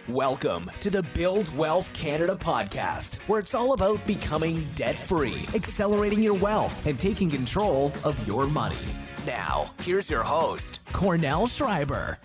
Welcome to the Build Wealth Canada podcast, where it's all about becoming debt-free, accelerating your wealth, and taking control of your money. Now, here's your host, Cornell Schreiber.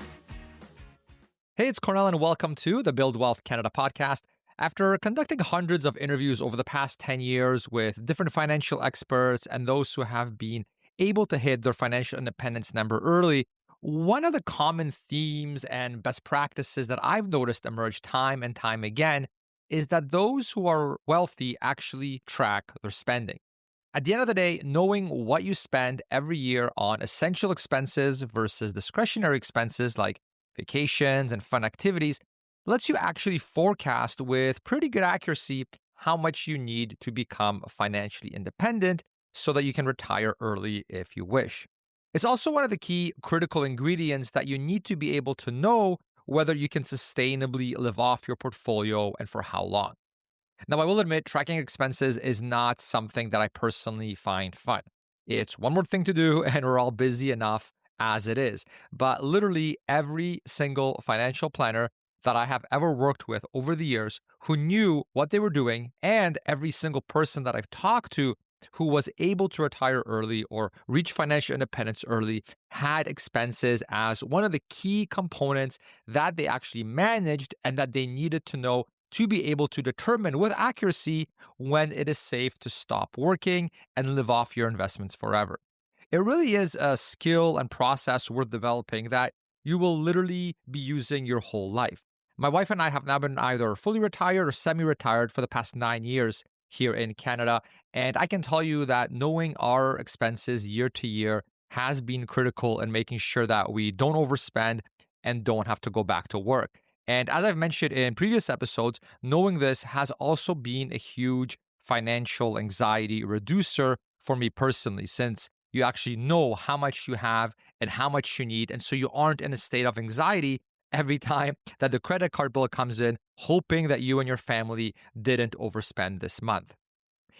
Hey, it's Cornell, and welcome to the Build Wealth Canada podcast. After conducting hundreds of interviews over the past 10 years with different financial experts and those who have been able to hit their financial independence number early, one of the common themes and best practices that I've noticed emerge time and time again is that those who are wealthy actually track their spending. At the end of the day, knowing what you spend every year on essential expenses versus discretionary expenses like vacations and fun activities lets you actually forecast with pretty good accuracy how much you need to become financially independent so that you can retire early if you wish. It's also one of the key critical ingredients that you need to be able to know whether you can sustainably live off your portfolio and for how long. Now, I will admit, tracking expenses is not something that I personally find fun. It's one more thing to do, and we're all busy enough as it is. But literally every single financial planner that I have ever worked with over the years who knew what they were doing, and every single person that I've talked to who was able to retire early or reach financial independence early had expenses as one of the key components that they actually managed and that they needed to know to be able to determine with accuracy when it is safe to stop working and live off your investments forever. It really is a skill and process worth developing that you will literally be using your whole life. My wife and I have now been either fully retired or semi-retired for the past 9 years here in Canada, and I can tell you that knowing our expenses year to year has been critical in making sure that we don't overspend and don't have to go back to work. And as I've mentioned in previous episodes, knowing this has also been a huge financial anxiety reducer for me personally, since you actually know how much you have and how much you need, and so you aren't in a state of anxiety every time that the credit card bill comes in, hoping that you and your family didn't overspend this month.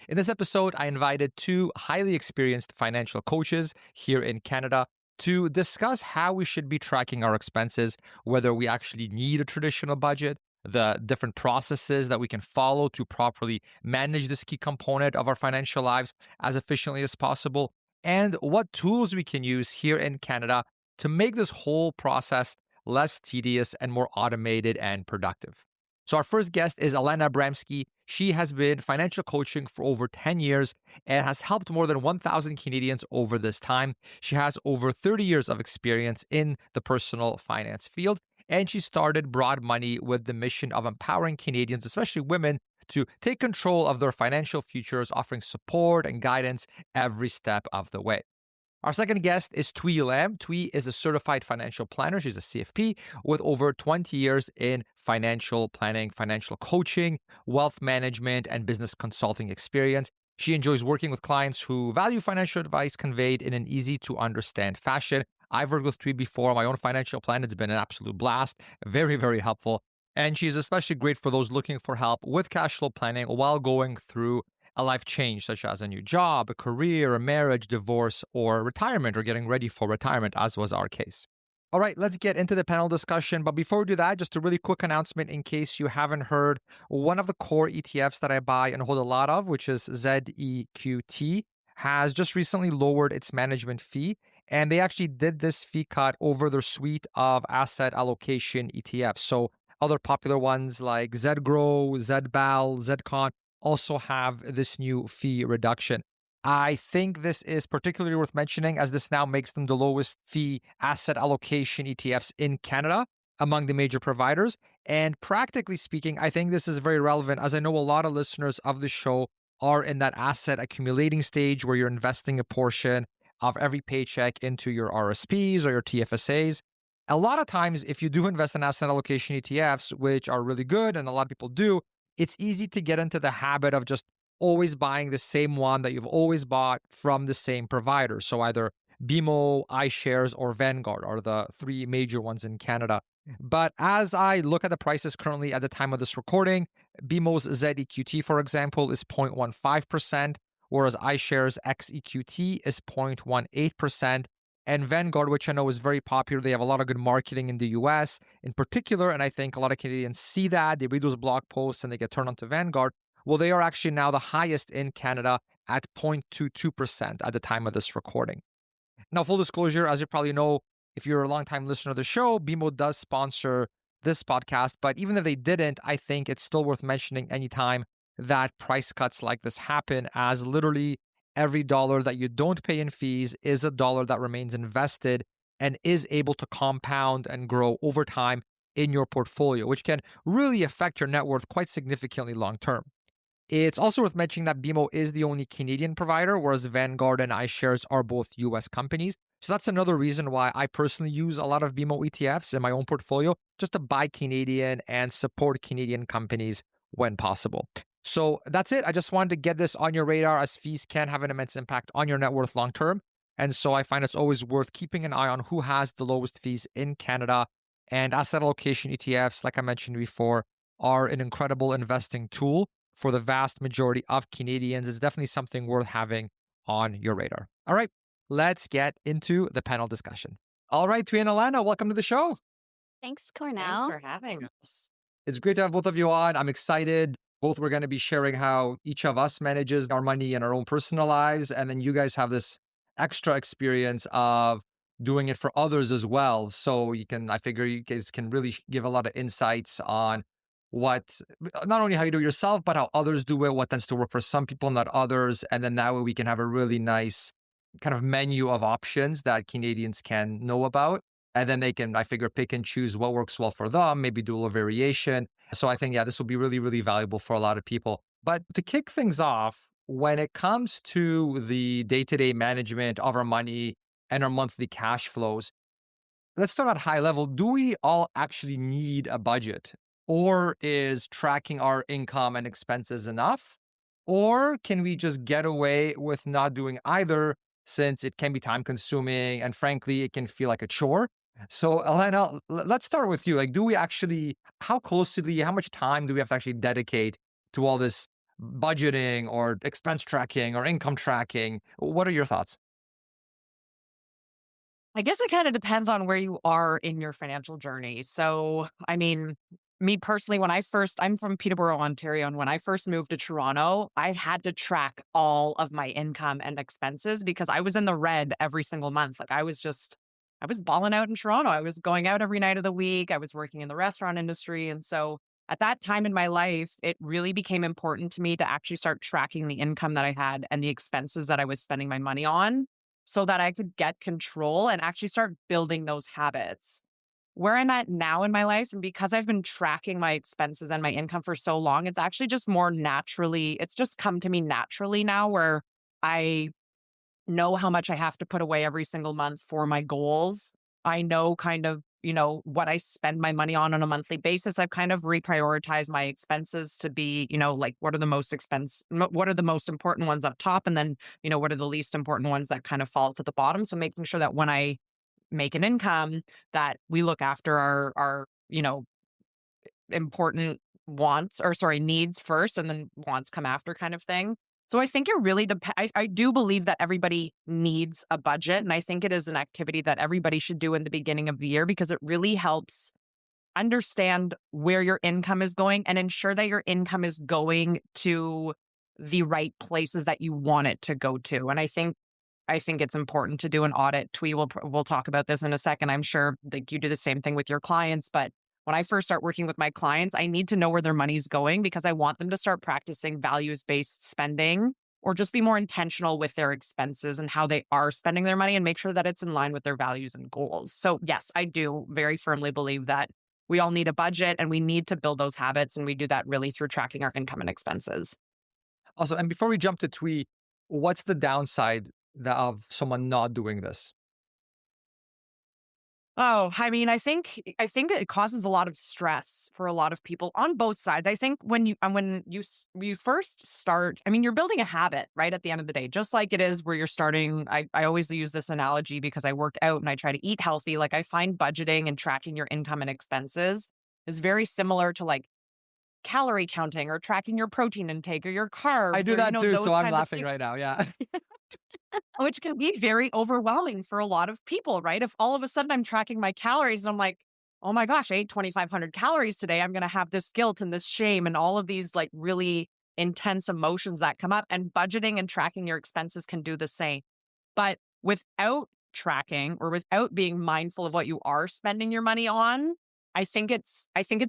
In this episode, I invited two highly experienced financial coaches here in Canada to discuss how we should be tracking our expenses, whether we actually need a traditional budget, the different processes that we can follow to properly manage this key component of our financial lives as efficiently as possible, and what tools we can use here in Canada to make this whole process less tedious and more automated and productive. So our first guest is Alana Abramsky. She has been financial coaching for over 10 years and has helped more than 1,000 Canadians over this time. She has over 30 years of experience in the personal finance field, and she started Broad Money with the mission of empowering Canadians, especially women, to take control of their financial futures, offering support and guidance every step of the way. Our second guest is Thuy Lam. Thuy is a certified financial planner. She's a CFP with over 20 years in financial planning, financial coaching, wealth management, and business consulting experience. She enjoys working with clients who value financial advice conveyed in an easy-to-understand fashion. I've worked with Thuy before on my own financial plan. It's been an absolute blast, very, very helpful. And she's especially great for those looking for help with cash flow planning while going through a life change, such as a new job, a career, a marriage, divorce, or retirement, or getting ready for retirement, as was our case. All right, let's get into the panel discussion. But before we do that, just a really quick announcement in case you haven't heard. One of the core ETFs that I buy and hold a lot of, which is ZEQT, has just recently lowered its management fee. And they actually did this fee cut over their suite of asset allocation ETFs. So other popular ones like ZGRO, ZBAL, ZCON, also have this new fee reduction. I think this is particularly worth mentioning as this now makes them the lowest fee asset allocation ETFs in Canada among the major providers. And practically speaking, I think this is very relevant as I know a lot of listeners of the show are in that asset accumulating stage where you're investing a portion of every paycheck into your RSPs or your TFSAs. A lot of times, if you do invest in asset allocation ETFs, which are really good and a lot of people do, it's easy to get into the habit of just always buying the same one that you've always bought from the same provider. So either BMO, iShares, or Vanguard are the three major ones in Canada. But as I look at the prices currently at the time of this recording, BMO's ZEQT, for example, is 0.15%, whereas iShares XEQT is 0.18%. and Vanguard, which I know is very popular. They have a lot of good marketing in the US in particular, and I think a lot of Canadians see that. They read those blog posts and they get turned on to Vanguard. Well, they are actually now the highest in Canada at 0.22% at the time of this recording. Now, full disclosure, as you probably know, if you're a longtime listener of the show, BMO does sponsor this podcast. But even if they didn't, I think it's still worth mentioning anytime that price cuts like this happen, as literally every dollar that you don't pay in fees is a dollar that remains invested and is able to compound and grow over time in your portfolio, which can really affect your net worth quite significantly long term. It's also worth mentioning that BMO is the only Canadian provider, whereas Vanguard and iShares are both US companies. So that's another reason why I personally use a lot of BMO ETFs in my own portfolio, just to buy Canadian and support Canadian companies when possible. So that's it. I just wanted to get this on your radar, as fees can have an immense impact on your net worth long term. And so I find it's always worth keeping an eye on who has the lowest fees in Canada. And asset allocation ETFs, like I mentioned before, are an incredible investing tool for the vast majority of Canadians. It's definitely something worth having on your radar. All right, let's get into the panel discussion. All right, Tui and Alana, welcome to the show. Thanks, Cornell. Thanks for having us. It's great to have both of you on. I'm excited. Both we're going to be sharing how each of us manages our money in our own personal lives. And then you guys have this extra experience of doing it for others as well. So I figure you guys can really give a lot of insights on not only how you do it yourself, but how others do it, what tends to work for some people, not others. And then that way we can have a really nice kind of menu of options that Canadians can know about. And then they can, I figure, pick and choose what works well for them, maybe do a little variation. So I think, this will be really, really valuable for a lot of people. But to kick things off, when it comes to the day-to-day management of our money and our monthly cash flows, let's start at high level. Do we all actually need a budget? Or is tracking our income and expenses enough? Or can we just get away with not doing either, since it can be time consuming and frankly, it can feel like a chore? So Elena, let's start with you. Like, how much time do we have to actually dedicate to all this budgeting or expense tracking or income tracking? What are your thoughts? I guess it kind of depends on where you are in your financial journey. So, me personally, I'm from Peterborough, Ontario, and when I first moved to Toronto, I had to track all of my income and expenses because I was in the red every single month. Like I was balling out in Toronto. I was going out every night of the week. I was working in the restaurant industry. And so at that time in my life, it really became important to me to actually start tracking the income that I had and the expenses that I was spending my money on so that I could get control and actually start building those habits. Where I'm at now in my life, and because I've been tracking my expenses and my income for so long, it's actually just it's just come to me naturally now, where I know how much I have to put away every single month for my goals. I know kind of, what I spend my money on a monthly basis. I've kind of reprioritized my expenses to be, like what are the most important ones up top? And then, what are the least important ones that kind of fall to the bottom? So making sure that when I make an income, that we look after our important needs first, and then wants come after, kind of thing. So I think it really depends. I do believe that everybody needs a budget, and I think it is an activity that everybody should do in the beginning of the year because it really helps understand where your income is going and ensure that your income is going to the right places that you want it to go to. And I think it's important to do an audit. Tui we'll talk about this in a second. I'm sure that you do the same thing with your clients. But when I first start working with my clients, I need to know where their money's going because I want them to start practicing values-based spending or just be more intentional with their expenses and how they are spending their money and make sure that it's in line with their values and goals. So yes, I do very firmly believe that we all need a budget and we need to build those habits. And we do that really through tracking our income and expenses. Also, and before we jump to Tui, what's the downside of someone not doing this? Oh, I think it causes a lot of stress for a lot of people on both sides. I think when you first start, you're building a habit, right? At the end of the day, just like it is where you're starting. I always use this analogy because I work out and I try to eat healthy. Like I find budgeting and tracking your income and expenses is very similar to like calorie counting or tracking your protein intake or your carbs. I do that too, so I'm laughing right now. Yeah. which can be very overwhelming for a lot of people, right? If all of a sudden I'm tracking my calories and I'm like, oh my gosh, I ate 2,500 calories today, I'm going to have this guilt and this shame and all of these like really intense emotions that come up. And budgeting and tracking your expenses can do the same. But without tracking or without being mindful of what you are spending your money on, I think it's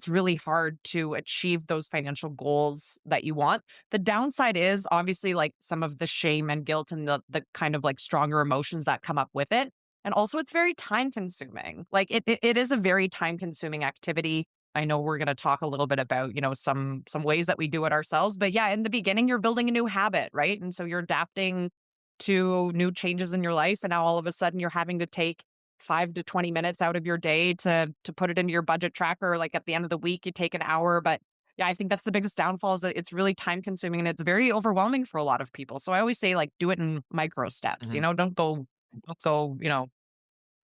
really hard to achieve those financial goals that you want. The downside is obviously like some of the shame and guilt and the kind of like stronger emotions that come up with it. And also it's very time consuming. Like it is a very time consuming activity. I know we're going to talk a little bit about, some ways that we do it ourselves, but yeah, in the beginning you're building a new habit, right? And so you're adapting to new changes in your life and now all of a sudden you're having to take 5 to 20 minutes out of your day to put it into your budget tracker. Like at the end of the week, you take an hour. But yeah, I think that's the biggest downfall is that it's really time consuming and it's very overwhelming for a lot of people. So I always say like do it in micro steps, Mhm. don't go,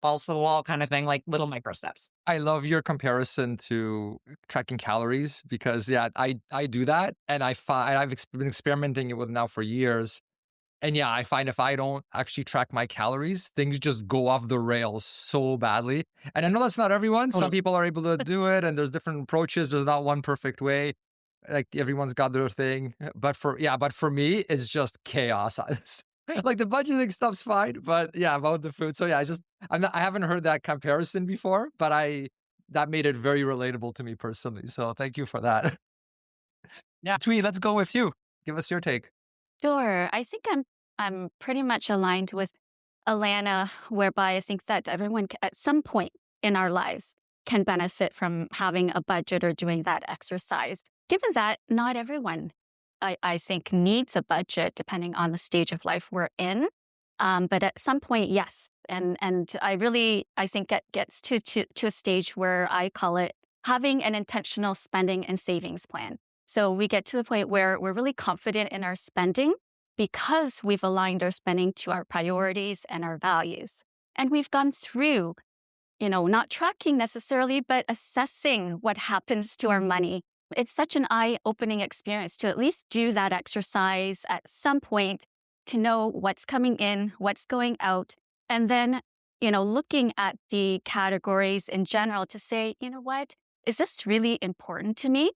balls to the wall kind of thing, like little micro steps. I love your comparison to tracking calories because yeah, I do that and I find been experimenting it with now for years. And yeah, I find if I don't actually track my calories, things just go off the rails so badly. And I know that's not everyone. Some Totally. people are able to do it and there's different approaches. There's not one perfect way. Like everyone's got their thing. But for me, it's just chaos. Like the budgeting stuff's fine, but yeah, about the food. So yeah, I haven't heard that comparison before, but that made it very relatable to me personally. So thank you for that. Yeah. Twee, let's go with you. Give us your take. Sure. I think I'm pretty much aligned with Alana, whereby I think that everyone at some point in our lives can benefit from having a budget or doing that exercise. Given that not everyone, I think, needs a budget depending on the stage of life we're in. But at some point, yes. And I think it gets to a stage where I call it having an intentional spending and savings plan. So we get to the point where we're really confident in our spending because we've aligned our spending to our priorities and our values. And we've gone through, not tracking necessarily, but assessing what happens to our money. It's such an eye-opening experience to at least do that exercise at some point to know what's coming in, what's going out, and then, looking at the categories in general to say, you know what, is this really important to me?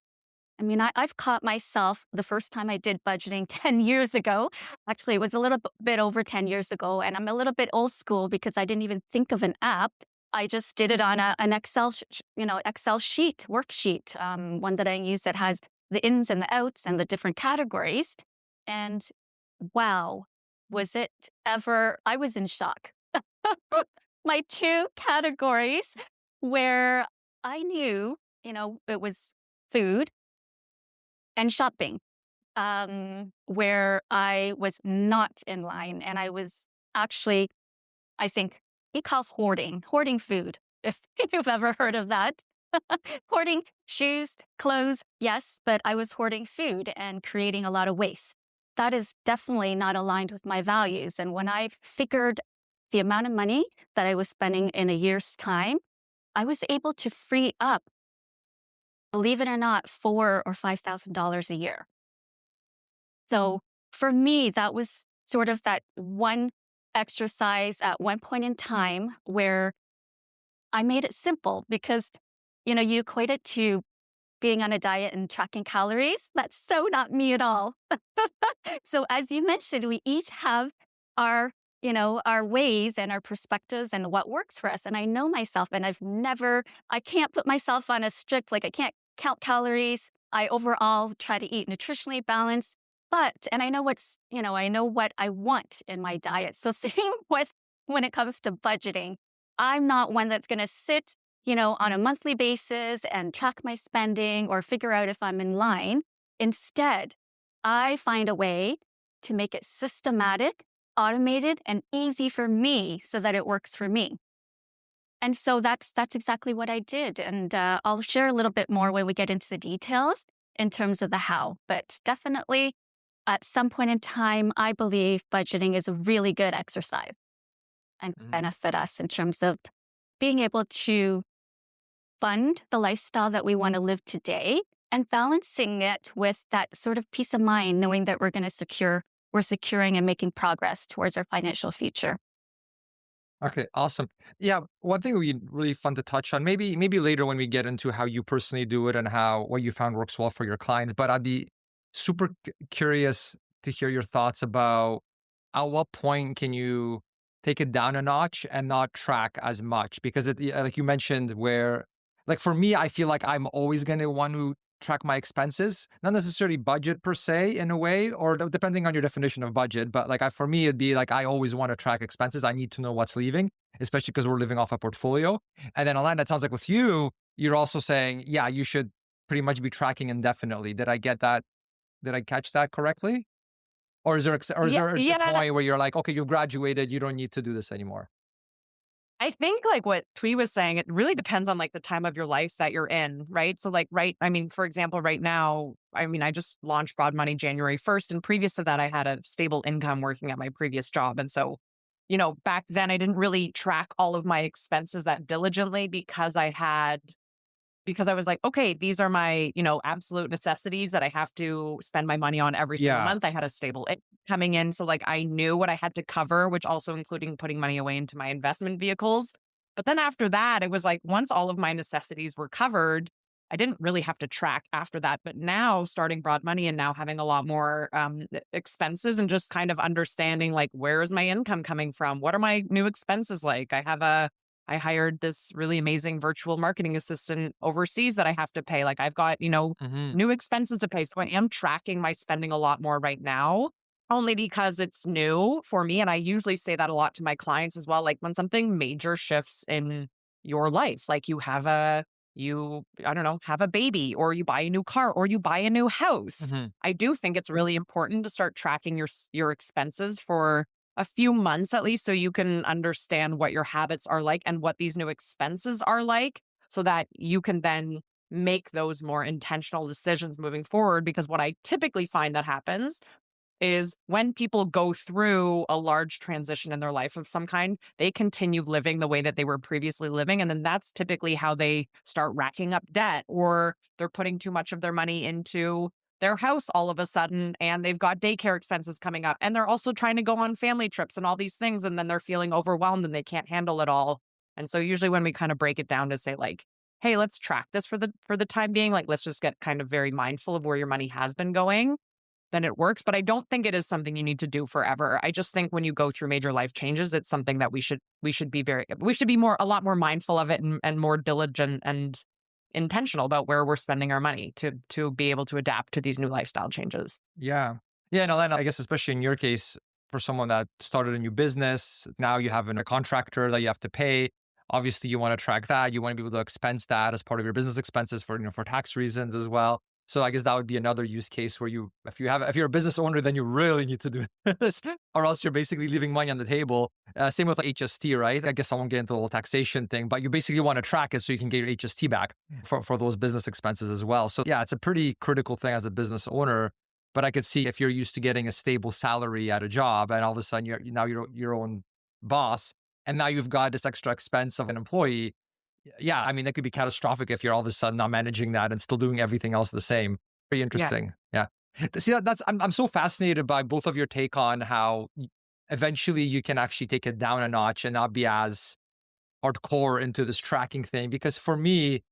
I mean, I've caught myself the first time I did budgeting 10 years ago. Actually, it was a little bit over 10 years ago. And I'm a little bit old school because I didn't even think of an app. I just did it on an Excel, Excel sheet, worksheet, one that I use that has the ins and the outs and the different categories. And wow, was it ever, I was in shock. My two categories where I knew, it was food and shopping, where I was not in line. And I was actually, I think, we call hoarding food, if you've ever heard of that. Hoarding shoes, clothes, yes, but I was hoarding food and creating a lot of waste. That is definitely not aligned with my values. And when I figured the amount of money that I was spending in a year's time, I was able to free up, believe it or not, $4,000 or $5,000 a year. So for me, that was sort of that one exercise at one point in time where I made it simple because, you equate it to being on a diet and tracking calories. That's so not me at all. So as you mentioned, we each have our, our ways and our perspectives and what works for us. And I know myself and I can't put myself on a strict, like I can't count calories. I overall try to eat nutritionally balanced, and I know I know what I want in my diet. So same with when it comes to budgeting, I'm not one that's going to sit on a monthly basis and track my spending or figure out if I'm in line. Instead, I find a way to make it systematic, automated, and easy for me so that it works for me. And so that's exactly what I did. And I'll share a little bit more when we get into the details in terms of the how. But definitely at some point in time, I believe budgeting is a really good exercise and can benefit us in terms of being able to fund the lifestyle that we want to live today and balancing it with that sort of peace of mind, knowing that we're going to secure we're securing and making progress towards our financial future. Okay, awesome. Yeah, one thing would be really fun to touch on, maybe later when we get into how you personally do it and how what you found works well for your clients. But I'd be super curious to hear your thoughts about at what point can you take it down a notch and not track as much? Because like you mentioned, where like for me, I feel like I'm always going to want to track my expenses, not necessarily budget per se in a way, or depending on your definition of budget. But like for me, it'd be like I always want to track expenses. I need to know what's leaving, especially because we're living off a portfolio. And then Alana, it sounds like with you, you're also saying, yeah, you should pretty much be tracking indefinitely. Did I get that? Did I catch that correctly? Or is there a point where you're like, okay, you graduated, you don't need to do this anymore? I think like what Twee was saying, it really depends on like the time of your life that you're in, right? So like, for example, right now, I just launched Broad Money January 1st. And previous to that, I had a stable income working at my previous job. And so, back then I didn't really track all of my expenses that diligently because I was like, okay, these are my, absolute necessities that I have to spend my money on every single month. I had a stable income coming in. So like I knew what I had to cover, which also including putting money away into my investment vehicles. But then after that, it was like once all of my necessities were covered, I didn't really have to track after that. But now starting Broad Money and now having a lot more expenses and just kind of understanding like, where is my income coming from? What are my new expenses like? I hired this really amazing virtual marketing assistant overseas that I have to pay. Like I've got, new expenses to pay. So I am tracking my spending a lot more right now, only because it's new for me. And I usually say that a lot to my clients as well. Like when something major shifts in your life, like have a baby or you buy a new car or you buy a new house. I do think it's really important to start tracking your expenses for a few months at least so you can understand what your habits are like and what these new expenses are like so that you can then make those more intentional decisions moving forward. Because what I typically find that happens is when people go through a large transition in their life of some kind, they continue living the way that they were previously living. And then that's typically how they start racking up debt, or they're putting too much of their money into their house all of a sudden, and they've got daycare expenses coming up, and they're also trying to go on family trips and all these things, and then they're feeling overwhelmed and they can't handle it all. And so usually when we kind of break it down to say like, hey, let's track this for the time being, like let's just get kind of very mindful of where your money has been going, then it works. But I don't think it is something you need to do forever. I just think when you go through major life changes, it's something that we should be a lot more mindful of it and more diligent and intentional about where we're spending our money to be able to adapt to these new lifestyle changes. Yeah. Yeah. And Alana, I guess especially in your case, for someone that started a new business, now you have a contractor that you have to pay. Obviously, you want to track that. You want to be able to expense that as part of your business expenses for tax reasons as well. So I guess that would be another use case where if you're a business owner, then you really need to do this, or else you're basically leaving money on the table. Same with HST, right? I guess I won't get into the whole taxation thing, but you basically want to track it so you can get your HST back for those business expenses as well. So yeah, it's a pretty critical thing as a business owner. But I could see if you're used to getting a stable salary at a job, and all of a sudden you're your own boss, and now you've got this extra expense of an employee. Yeah, I mean, that could be catastrophic if you're all of a sudden not managing that and still doing everything else the same. Very interesting. Yeah. See, I'm so fascinated by both of your take on how eventually you can actually take it down a notch and not be as hardcore into this tracking thing. Because for me,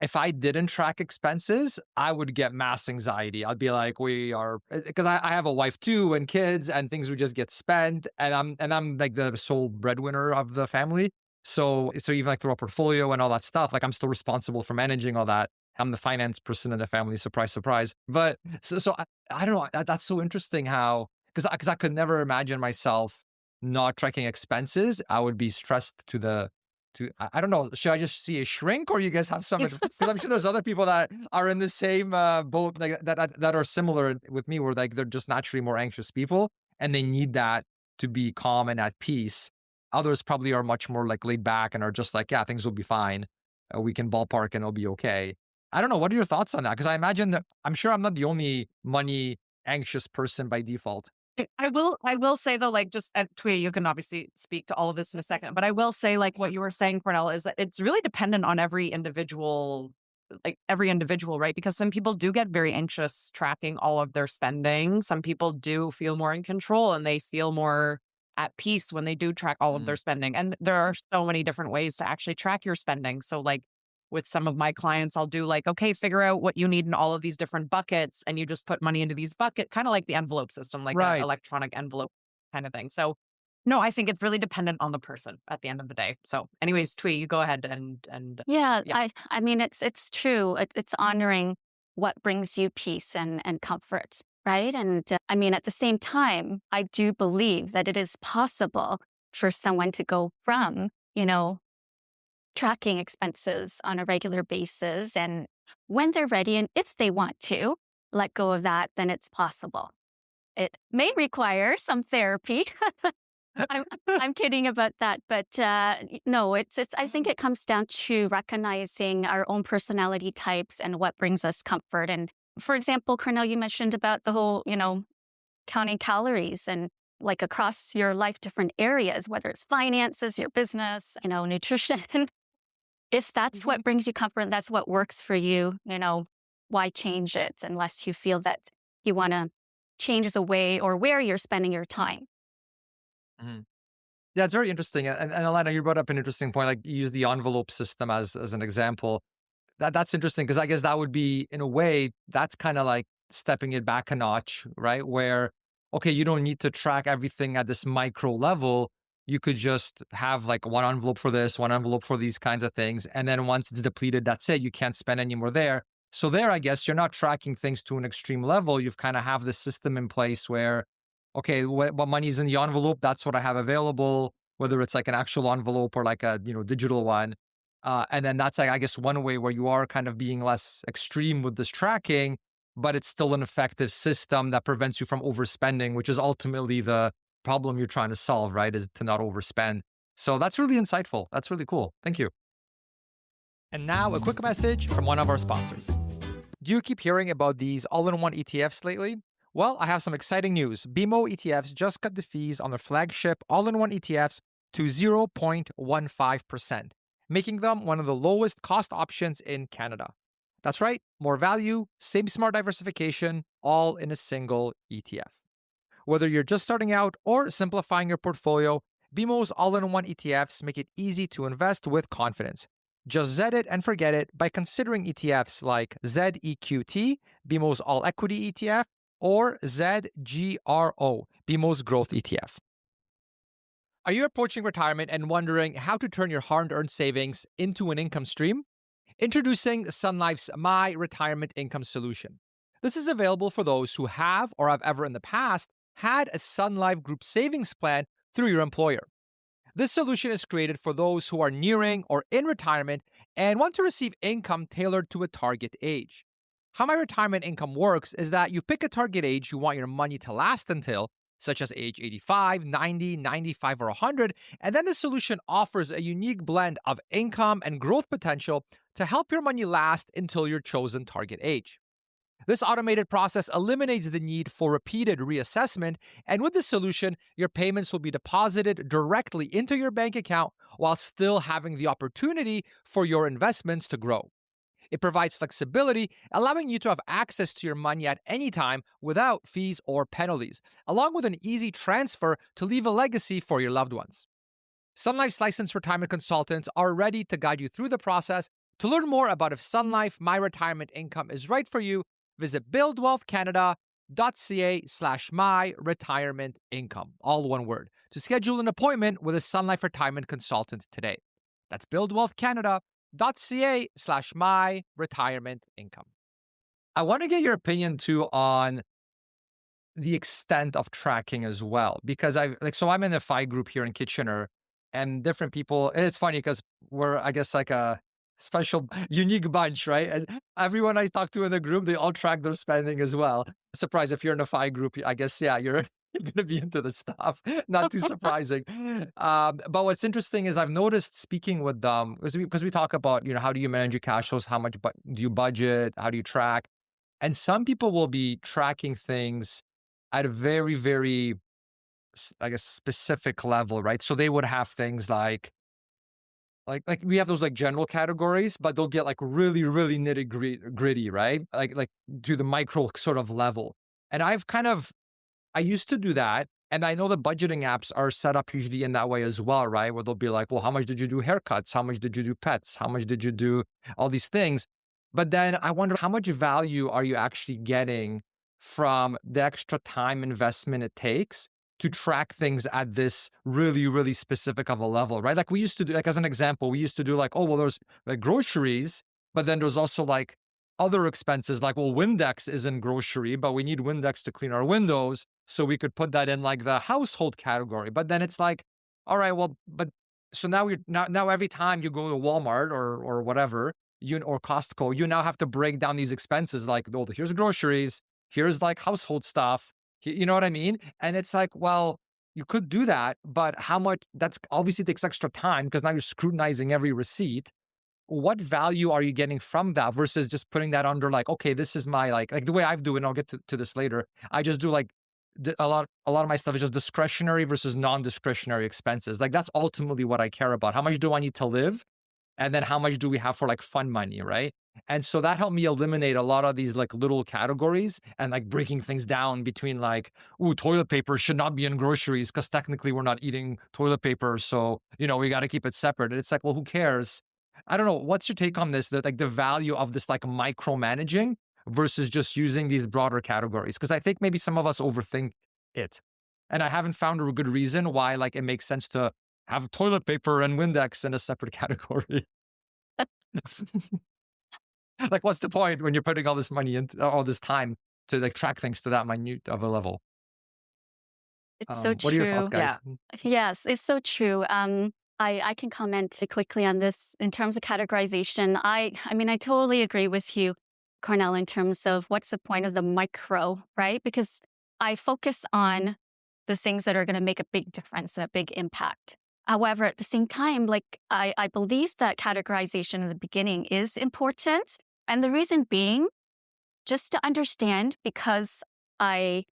if I didn't track expenses, I would get mass anxiety. I'd be like, because I have a wife too and kids, and things would just get spent, and I'm like the sole breadwinner of the family. So even like through a portfolio and all that stuff, like I'm still responsible for managing all that. I'm the finance person in the family. Surprise, surprise. But so I don't know. That's so interesting how, because I could never imagine myself not tracking expenses. I would be stressed I don't know. Should I just see a shrink, or you guys have some? Because I'm sure there's other people that are in the same boat, like that are similar with me, where like they're just naturally more anxious people, and they need that to be calm and at peace. Others probably are much more like laid back and are just like, yeah, things will be fine. We can ballpark and it'll be okay. I don't know. What are your thoughts on that? Because I imagine that I'm sure I'm not the only money anxious person by default. I will say though, like just at Twee, you can obviously speak to all of this in a second, but I will say like what you were saying, Cornell, is that it's really dependent on every individual like every individual, right? Because some people do get very anxious tracking all of their spending. Some people do feel more in control and they feel more at peace when they do track all of their spending. And there are so many different ways to actually track your spending. So like with some of my clients, I'll do like, okay, figure out what you need in all of these different buckets. And you just put money into these buckets, kind of like the envelope system, like an Right. electronic envelope kind of thing. So no, I think it's really dependent on the person at the end of the day. So anyways, Twee, you go ahead and Yeah, yeah. I mean it's true. It's honoring what brings you peace and comfort, right? And I mean at the same time, I do believe that it is possible for someone to go from, tracking expenses on a regular basis and when they're ready and if they want to let go of that, then it's possible. It may require some therapy. I'm kidding about that, but no, it's. I think it comes down to recognizing our own personality types and what brings us comfort. And for example, Cornell, you mentioned about the whole, counting calories and like across your life, different areas, whether it's finances, your business, nutrition. If that's what brings you comfort, that's what works for you. Why change it unless you feel that you want to change the way or where you're spending your time. Mhm. Yeah, it's very interesting. And Alana, you brought up an interesting point. Like you use the envelope system as an example. That's interesting because I guess that would be, in a way, that's kind of like stepping it back a notch, right? Where, okay, you don't need to track everything at this micro level. You could just have like one envelope for this, one envelope for these kinds of things. And then once it's depleted, that's it. You can't spend any more there. So there, I guess you're not tracking things to an extreme level. You've kind of have this system in place where, okay, what money's in the envelope, that's what I have available, whether it's like an actual envelope or like a, digital one. And then that's like, I guess, one way where you are kind of being less extreme with this tracking, but it's still an effective system that prevents you from overspending, which is ultimately the problem you're trying to solve, right? Is to not overspend. So that's really insightful. That's really cool. Thank you. And now a quick message from one of our sponsors. Do you keep hearing about these all-in-one ETFs lately? Well, I have some exciting news. BMO ETFs just cut the fees on their flagship all-in-one ETFs to 0.15%, making them one of the lowest cost options in Canada. That's right, more value, same smart diversification, all in a single ETF. Whether you're just starting out or simplifying your portfolio, BMO's all-in-one ETFs make it easy to invest with confidence. Just Zed it and forget it by considering ETFs like ZEQT, BMO's All Equity ETF, or ZGRO, BMO's Growth ETF. Are you approaching retirement and wondering how to turn your hard-earned savings into an income stream? Introducing Sun Life's My Retirement Income Solution. This is available for those who have or have ever in the past had a Sun Life group savings plan through your employer. This solution is created for those who are nearing or in retirement and want to receive income tailored to a target age. How My Retirement Income works is that you pick a target age you want your money to last until, such as age 85, 90, 95, or 100, and then the solution offers a unique blend of income and growth potential to help your money last until your chosen target age. This automated process eliminates the need for repeated reassessment, and with this solution, your payments will be deposited directly into your bank account while still having the opportunity for your investments to grow. It provides flexibility, allowing you to have access to your money at any time without fees or penalties, along with an easy transfer to leave a legacy for your loved ones. Sun Life's licensed retirement consultants are ready to guide you through the process. To learn more about if Sun Life My Retirement Income is right for you, visit buildwealthcanada.ca/myRetirementIncome, all one word, to schedule an appointment with a Sun Life retirement consultant today. That's buildwealthcanada.ca/myRetirementIncome. I want to get your opinion too on the extent of tracking as well, because I'm in a FI group here in Kitchener, and different people. And it's funny because we're, I guess, like a special, unique bunch, right? And everyone I talk to in the group, they all track their spending as well. Surprise, if you're in a FI group, I guess, yeah, you're going to be into the stuff. Not too surprising. But what's interesting is I've noticed speaking with them, because we talk about, how do you manage your cash flows? How much do you budget? How do you track? And some people will be tracking things at a very, very, I guess, specific level, right? So they would have things like Like we have those like general categories, but they'll get like really, really gritty, right? Like to the micro sort of level. And I used to do that. And I know the budgeting apps are set up usually in that way as well, right? Where they'll be like, well, how much did you do haircuts? How much did you do pets? How much did you do all these things? But then I wonder how much value are you actually getting from the extra time investment it takes to track things at this really, really specific of a level, right? Like we used to do, like as an example, we used to do like, oh, well, there's like groceries, but then there's also like other expenses like, well, Windex isn't grocery, but we need Windex to clean our windows. So we could put that in like the household category. But then it's like, all right, well, but so now every time you go to Walmart or whatever, or Costco, you now have to break down these expenses like, oh, here's groceries, here's like household stuff. You know what I mean? And it's like, well, you could do that, but how much that's obviously takes extra time because now you're scrutinizing every receipt. What value are you getting from that versus just putting that under like, okay, this is my like the way I do it, and I'll get to this later. I just do like a lot of my stuff is just discretionary versus non-discretionary expenses. Like that's ultimately what I care about. How much do I need to live? And then how much do we have for like fun money, right? And so that helped me eliminate a lot of these like little categories and like breaking things down between like, ooh, toilet paper should not be in groceries because technically we're not eating toilet paper. So, we got to keep it separate. And it's like, well, who cares? I don't know. What's your take on this? Like the value of this like micromanaging versus just using these broader categories? Because I think maybe some of us overthink it. And I haven't found a good reason why like it makes sense to have toilet paper and Windex in a separate category. Like, what's the point when you're putting all this money into all this time to like track things to that minute of a level? It's so What are your thoughts, true. guys? Yes, it's so true. I can comment quickly on this in terms of categorization. I mean, I totally agree with you, Cornell, in terms of what's the point of the micro, right? Because I focus on the things that are going to make a big difference and a big impact. However, at the same time, like I believe that categorization in the beginning is important. And the reason being, just to understand, because I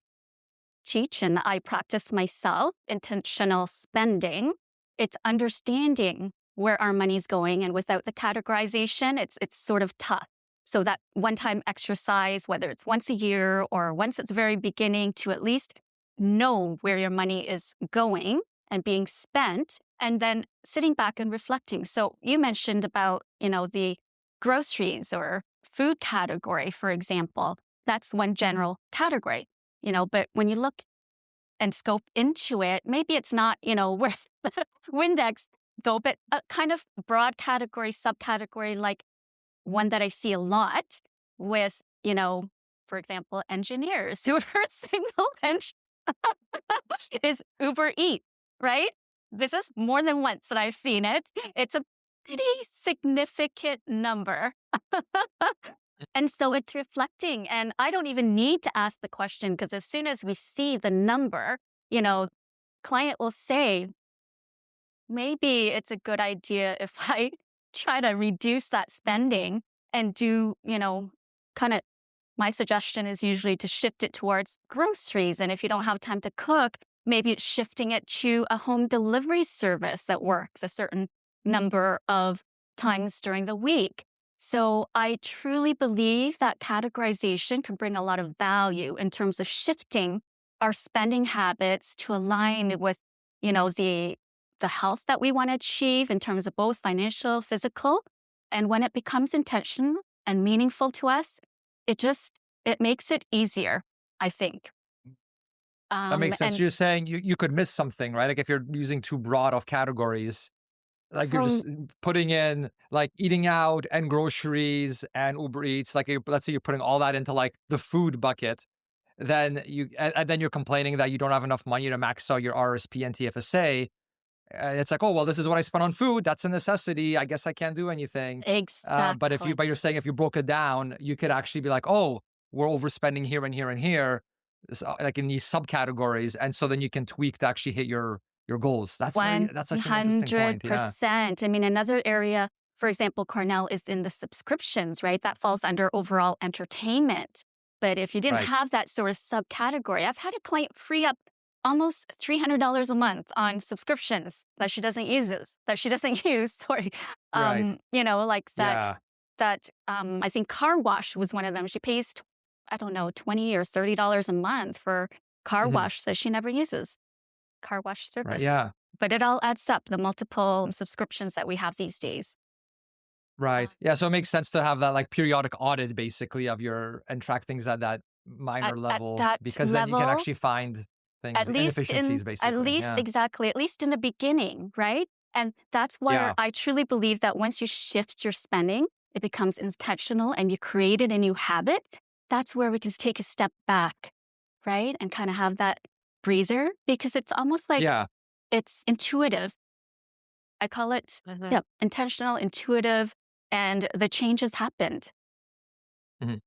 teach and I practice myself intentional spending, it's understanding where our money's going. And without the categorization, it's sort of tough. So that one-time exercise, whether it's once a year or once at the very beginning, to at least know where your money is going and being spent, and then sitting back and reflecting. So you mentioned about, the groceries or food category, for example. That's one general category, but when you look and scope into it, maybe it's not, worth Windex though, but a kind of broad category, subcategory, like one that I see a lot with, for example, engineers who are single is Uber Eats, right? This is more than once that I've seen it. It's a pretty significant number. And so it's reflecting. And I don't even need to ask the question because as soon as we see the number, client will say, maybe it's a good idea if I try to reduce that spending and do, kind of, my suggestion is usually to shift it towards groceries. And if you don't have time to cook, maybe it's shifting it to a home delivery service that works a certain number of times during the week. So I truly believe that categorization can bring a lot of value in terms of shifting our spending habits to align with, the health that we want to achieve in terms of both financial, physical. And when it becomes intentional and meaningful to us, it makes it easier, I think. That makes sense. You're saying you could miss something, right? Like if you're using too broad of categories, like you're just putting in like eating out and groceries and Uber Eats, like let's say you're putting all that into like the food bucket, then you're complaining that you don't have enough money to max out your RSP and TFSA. It's like, oh, well, this is what I spent on food. That's a necessity. I guess I can't do anything. Exactly. But you're saying if you broke it down, you could actually be like, oh, we're overspending here and here and here, like in these subcategories. And so then you can tweak to actually hit your goals. That's such an interesting point. 100%. I mean, another area, for example, Cornell, is in the subscriptions, right? That falls under overall entertainment. But if you didn't have that sort of subcategory, I've had a client free up almost $300 a month on subscriptions that she doesn't use. Sorry. Right. Like Yeah. I think car wash was one of them. She pays, I don't know, 20 or $30 a month for car Mhm. wash that she never uses, car wash Right. service. Yeah. But it all adds up, the multiple subscriptions that we have these days. Right. Yeah. So it makes sense to have that like periodic audit basically of your and track things at that At, minor at level that because then you can level, actually find things, inefficiencies basically. Yeah. exactly, at least in the beginning, right? And that's where Yeah. I truly believe that once you shift your spending, it becomes intentional and you created a new habit. That's where we can take a step back, right? And kind of have that breather because it's almost like Yeah. it's intuitive. I call it, Mhm. yep, intentional, intuitive, and the change has happened. Mhm.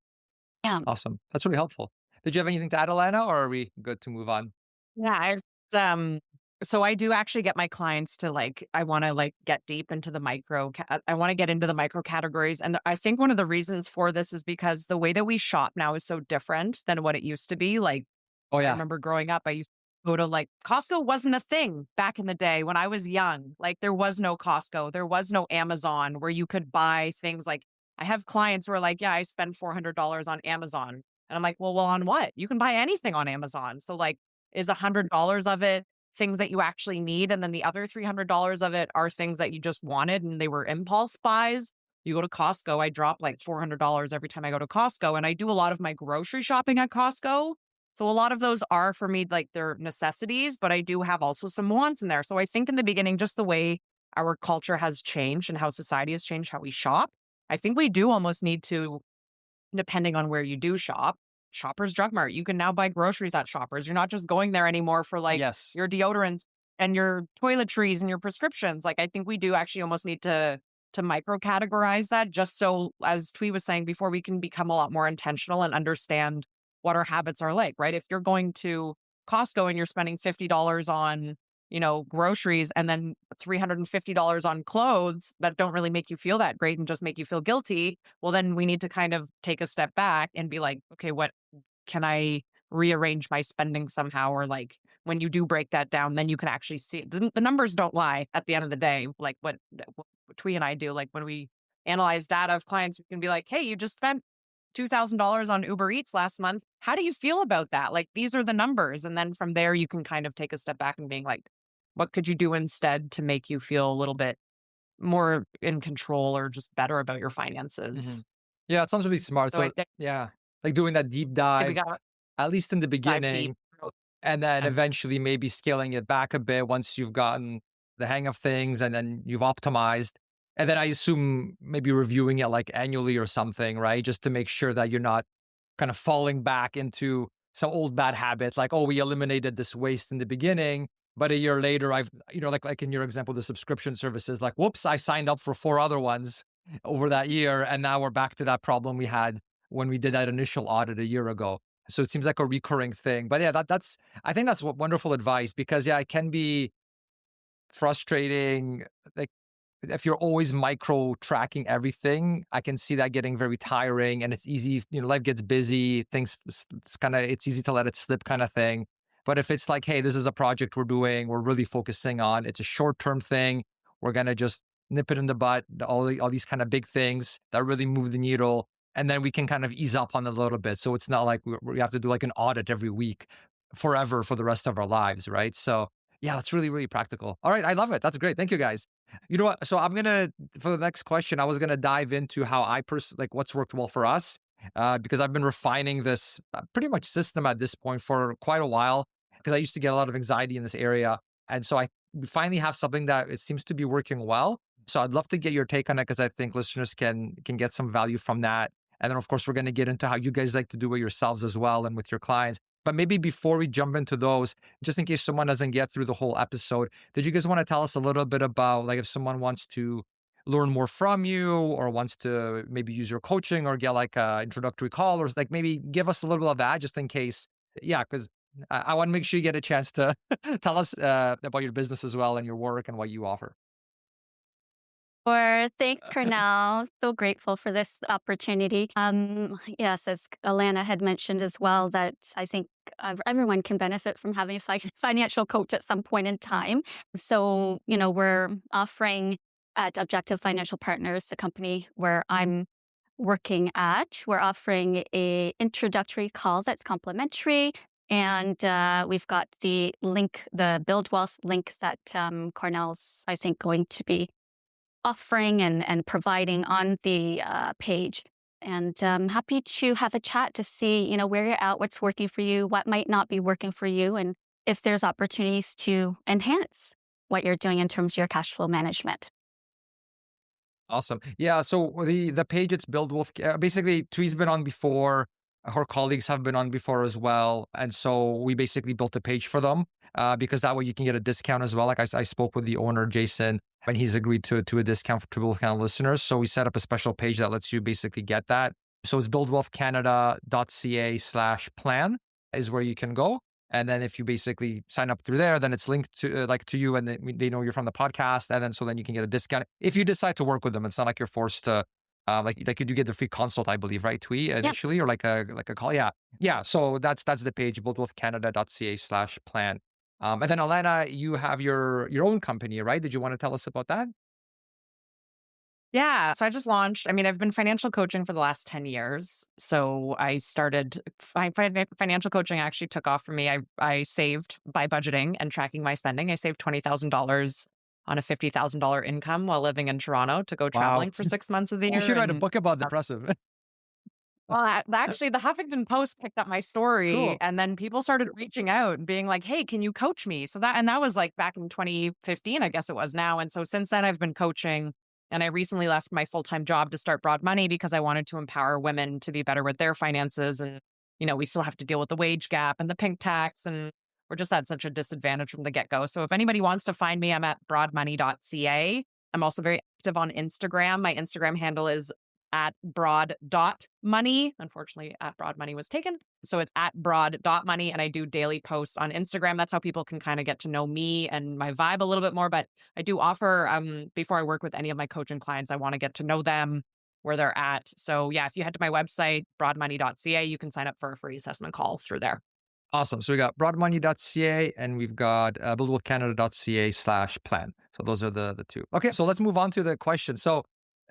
Yeah. Awesome. That's really helpful. Did you have anything to add, Alana, or are we good to move on? Yeah, um so I do actually get my clients to I want to get deep into the I want to get into the micro categories, and I think one of the reasons for this is because the way that we shop now is so different than what it used to be. Oh I yeah. remember growing up, I used to go to Costco wasn't a thing back in the day when I was young. There was no Costco, there was no Amazon where you could buy things I have clients who are like, yeah, I spend $400 on Amazon. And I'm like, well, on what? You can buy anything on Amazon. So is $100 of it things that you actually need? And then the other $300 of it are things that you just wanted and they were impulse buys. You go to Costco, I drop $400 every time I go to Costco. And I do a lot of my grocery shopping at Costco. So a lot of those are for me, they're necessities, but I do have also some wants in there. So I think in the beginning, just the way our culture has changed and how society has changed how we shop, I think we do almost need to, depending on where you do shop, Shoppers Drug Mart. You can now buy groceries at Shoppers. You're not just going there anymore for Yes. your deodorants and your toiletries and your prescriptions. I think we do actually almost need to micro categorize that just so, as Twee was saying before, we can become a lot more intentional and understand what our habits are like, right? If you're going to Costco and you're spending $50 on, groceries and then $350 on clothes that don't really make you feel that great and just make you feel guilty, well, then we need to kind of take a step back and be like, okay, what can I rearrange my spending somehow? Or when you do break that down, then you can actually see the numbers don't lie at the end of the day. What Twee and I do, when we analyze data of clients, we can be like, hey, you just spent $2,000 on Uber Eats last month. How do you feel about that? These are the numbers. And then from there, you can kind of take a step back and being like, what could you do instead to make you feel a little bit more in control or just better about your Hmm. finances? Yeah, it sounds really smart. So So yeah, like doing that deep think we dive, got to at least in the dive deep. beginning, and then Yeah. eventually maybe scaling it back a bit once you've gotten the hang of things and then you've optimized. And then I assume maybe reviewing it like annually or something, right? Just to make sure that you're not kind of falling back into some old bad habits like, oh, we eliminated this waste in the beginning, but a year later I've, like in your example, the subscription services, like, whoops, I signed up for 4 other ones over that year. And now we're back to that problem we had when we did that initial audit a year ago. So it seems like a recurring thing. But yeah, that's I think that's wonderful advice because yeah, it can be frustrating. Like if you're always micro tracking everything, I can see that getting very tiring and it's easy, life gets busy, things it's easy to let it slip kind of thing. But if it's like, hey, this is a project we're doing, we're really focusing on, it's a short-term thing, we're going to just nip it in the butt, all these kind of big things that really move the needle. And then we can kind of ease up on it a little bit. So it's not like we have to do like an audit every week forever for the rest of our lives, right? So yeah, that's really, really practical. All right, I love it. That's great. Thank you guys. You know what? So I'm gonna for the next question, I was gonna dive into how like what's worked well for us, because I've been refining this pretty much system at this point for quite a while. Because I used to get a lot of anxiety in this area, and so we finally have something that it seems to be working well. So I'd love to get your take on it because I think listeners can get some value from that. And then of course we're gonna get into how you guys like to do it yourselves as well and with your clients. But maybe before we jump into those, just in case someone doesn't get through the whole episode, did you guys want to tell us a little bit about like if someone wants to learn more from you or wants to maybe use your coaching or get like a introductory call or like maybe give us a little bit of that just in case. Yeah, because I want to make sure you get a chance to tell us about your business as well and your work and what you offer. Or thanks, Cornell. So grateful for this opportunity. Yes, as Alana had mentioned as well, that I think everyone can benefit from having a financial coach at some point in time. So, we're offering at Objective Financial Partners, the company where I'm working at, we're offering a introductory call that's complimentary. And we've got the link, the Build Wealth link that Cornell's, I think, going to be offering and providing on the page. And happy to have a chat to see, where you're at, what's working for you, what might not be working for you, and if there's opportunities to enhance what you're doing in terms of your cash flow management. Awesome. Yeah. So the page, it's Build Wolf. Basically, Thuy's been on before. Her colleagues have been on before as well. And so we basically built a page for them because that way you can get a discount as well. Like I spoke with the owner, Jason, and he's agreed to a discount for Wolf Canada listeners. So we set up a special page that lets you basically get that. So it's buildwealthcanada.ca/plan is where you can go. And then if you basically sign up through there, then it's linked to to you, and they know you're from the podcast. And then so then you can get a discount if you decide to work with them. It's not like you're forced to. Like you do get the free consult, I believe, right? Thuy initially, or like a call. Yeah. So that's the page, buildwealthcanada.ca/plan. And then Alana, you have your own company, right? Did you want to tell us about that? Yeah. So I just launched. I mean, I've been financial coaching for the last 10 years. So I started financial coaching actually took off for me. I saved by budgeting and tracking my spending. I saved $20,000 on a $50,000 income while living in Toronto to go traveling for 6 months of the year. You should write a book about the impressive. Well, actually, the Huffington Post picked up my story, Cool. and then people started reaching out and being like, "Hey, can you coach me?" So that was like back in 2015, I guess it was now. And so since then, I've been coaching, and I recently left my full-time job to start Broad Money because I wanted to empower women to be better with their finances. And we still have to deal with the wage gap and the pink tax, and we're just at such a disadvantage from the get-go. So if anybody wants to find me, I'm at broadmoney.ca. I'm also very active on Instagram. My Instagram handle is at broad.money. Unfortunately, at broad money was taken. So it's at broad.money. And I do daily posts on Instagram. That's how people can kind of get to know me and my vibe a little bit more. But I do offer, before I work with any of my coaching clients, I want to get to know them, where they're at. So yeah, if you head to my website, broadmoney.ca, you can sign up for a free assessment call through there. Awesome. So we got broadmoney.ca and we've got buildwealthcanada.ca/plan. So those are the two. Okay. So let's move on to the question. So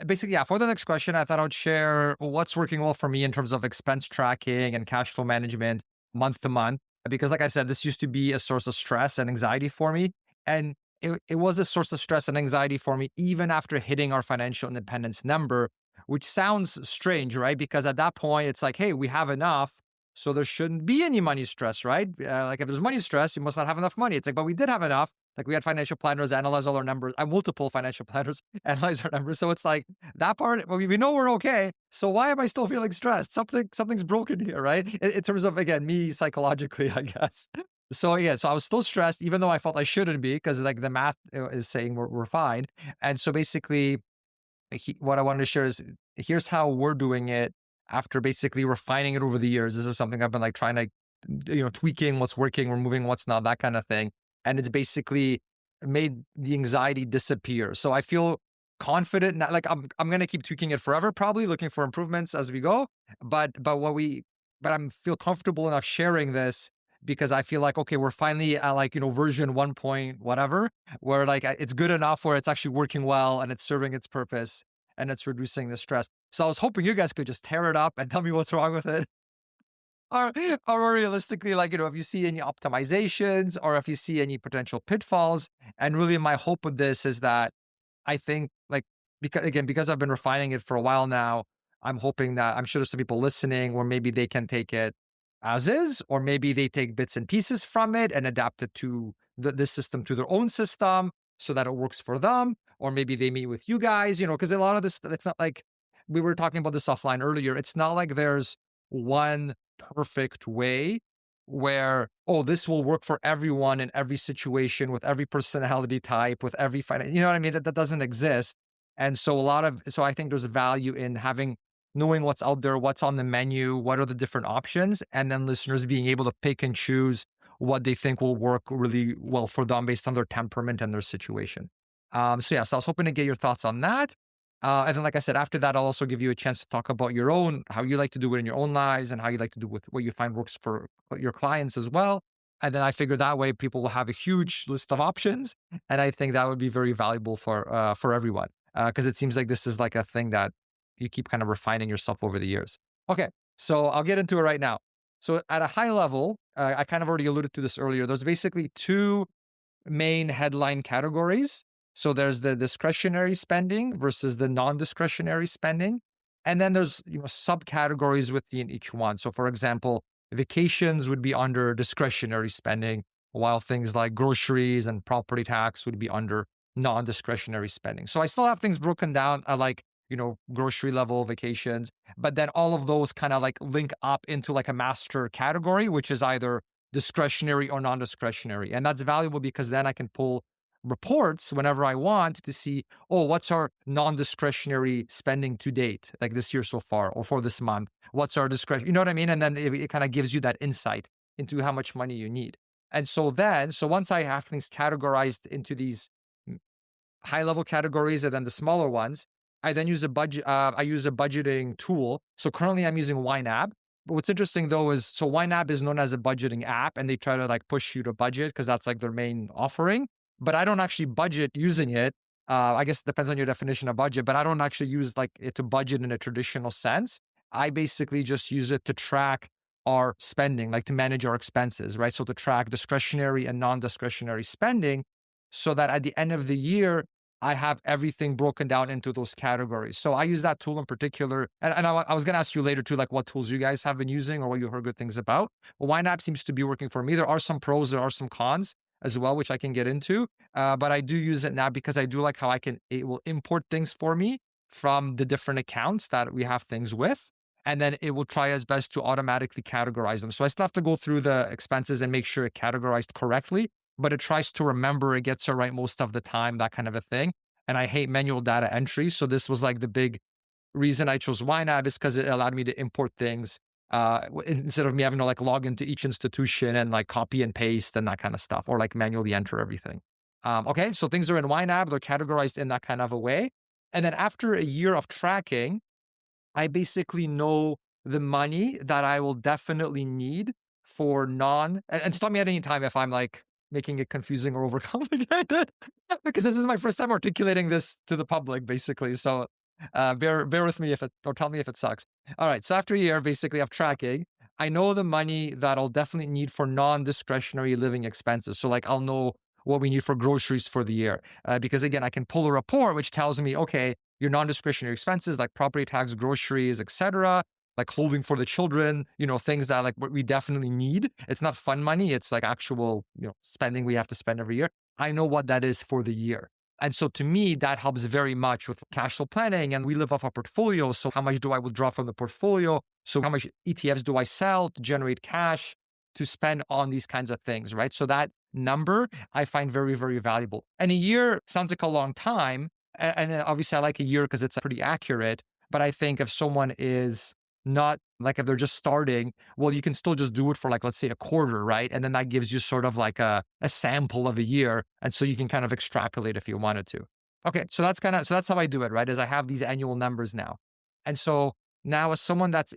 basically, yeah, for the next question, I thought I would share what's working well for me in terms of expense tracking and cash flow management month to month. Because like I said, this used to be a source of stress and anxiety for me. And it was a source of stress and anxiety for me even after hitting our financial independence number, which sounds strange, right? Because at that point, it's like, hey, we have enough. So there shouldn't be any money stress, right? Like if there's money stress, you must not have enough money. It's like, but we did have enough. Like we had financial planners analyze all our numbers, multiple financial planners analyze our numbers. So it's like that part, well, we know we're okay. So why am I still feeling stressed? Something's broken here, right? In terms of, again, me psychologically, I guess. So yeah, so I was still stressed, even though I felt I shouldn't be, because like the math is saying we're fine. And so basically, what I wanted to share is here's how we're doing it after basically refining it over the years. This is something I've been like trying to, tweaking what's working, removing what's not, that kind of thing. And it's basically made the anxiety disappear. So I feel confident. Like I'm going to keep tweaking it forever, probably looking for improvements as we go. But I'm feel comfortable enough sharing this because I feel like, okay, we're finally at like, version 1 point whatever, where like it's good enough where it's actually working well and it's serving its purpose and it's reducing the stress. So I was hoping you guys could just tear it up and tell me what's wrong with it. Or realistically, like, if you see any optimizations or if you see any potential pitfalls. And really my hope with this is that I think like, because I've been refining it for a while now, I'm hoping that I'm sure there's some people listening where maybe they can take it as is, or maybe they take bits and pieces from it and adapt it to this system, to their own system so that it works for them. Or maybe they meet with you guys, because a lot of this, it's not like we were talking about this offline earlier. It's not like there's one perfect way where, this will work for everyone in every situation with every personality type, with every you know what I mean? That doesn't exist. And so I think there's value in knowing what's out there, what's on the menu, what are the different options, and then listeners being able to pick and choose what they think will work really well for them based on their temperament and their situation. So I was hoping to get your thoughts on that. And then, like I said, after that, I'll also give you a chance to talk about your own, how you like to do it in your own lives and how you like to do with what you find works for your clients as well. And then I figure that way people will have a huge list of options. And I think that would be very valuable for everyone. Because it seems like this is like a thing that you keep kind of refining yourself over the years. Okay, so I'll get into it right now. So at a high level, I kind of already alluded to this earlier. There's basically two main headline categories. So there's the discretionary spending versus the non-discretionary spending. And then there's subcategories within each one. So for example, vacations would be under discretionary spending, while things like groceries and property tax would be under non-discretionary spending. So I still have things broken down like, grocery level vacations, but then all of those kind of like link up into like a master category, which is either discretionary or non-discretionary. And that's valuable because then I can pull reports whenever I want to see, what's our non-discretionary spending to date, like this year so far, or for this month? What's our discretion? You know what I mean? And then it kind of gives you that insight into how much money you need. And so once I have things categorized into these high-level categories and then the smaller ones, I then use a budget. I use a budgeting tool. So currently I'm using YNAB. But what's interesting though is, so YNAB is known as a budgeting app and they try to like push you to budget because that's like their main offering. But I don't actually budget using it. I guess it depends on your definition of budget, but I don't actually use like it to budget in a traditional sense. I basically just use it to track our spending, like to manage our expenses, right? So to track discretionary and non-discretionary spending so that at the end of the year, I have everything broken down into those categories. So I use that tool in particular. And I was going to ask you later too, like what tools you guys have been using or what you heard good things about. Well, YNAB seems to be working for me. There are some pros, there are some cons as well, which I can get into. But I do use it now because I do like how it will import things for me from the different accounts that we have things with. And then it will try its best to automatically categorize them. So I still have to go through the expenses and make sure it categorized correctly, but it tries to remember, it gets it right most of the time, that kind of a thing. And I hate manual data entry. So this was like the big reason I chose YNAB is because it allowed me to import things instead of me having to like log into each institution and like copy and paste and that kind of stuff, or like manually enter everything. Okay, so things are in YNAB, they're categorized in that kind of a way. And then after a year of tracking, I basically know the money that I will definitely need for and stop me at any time if I'm like making it confusing or overcomplicated, because this is my first time articulating this to the public, basically. So bear with me or tell me if it sucks. All right. So after a year, basically, of tracking, I know the money that I'll definitely need for non-discretionary living expenses. So like I'll know what we need for groceries for the year. Because again, I can pull a report which tells me, okay, your non-discretionary expenses like property tax, groceries, etc., like clothing for the children, things that like we definitely need. It's not fun money. It's like actual, spending we have to spend every year. I know what that is for the year. And so to me, that helps very much with cash flow planning, and we live off our portfolio. So how much do I withdraw from the portfolio? So how much ETFs do I sell to generate cash to spend on these kinds of things, right? So that number I find very, very valuable. And a year sounds like a long time. And obviously I like a year because it's pretty accurate. But I think if someone is not like, if they're just starting, well, you can still just do it for like, let's say a quarter, right? And then that gives you sort of like a sample of a year. And so you can kind of extrapolate if you wanted to. Okay. So that's how I do it, right? Is I have these annual numbers now. And so now as someone that's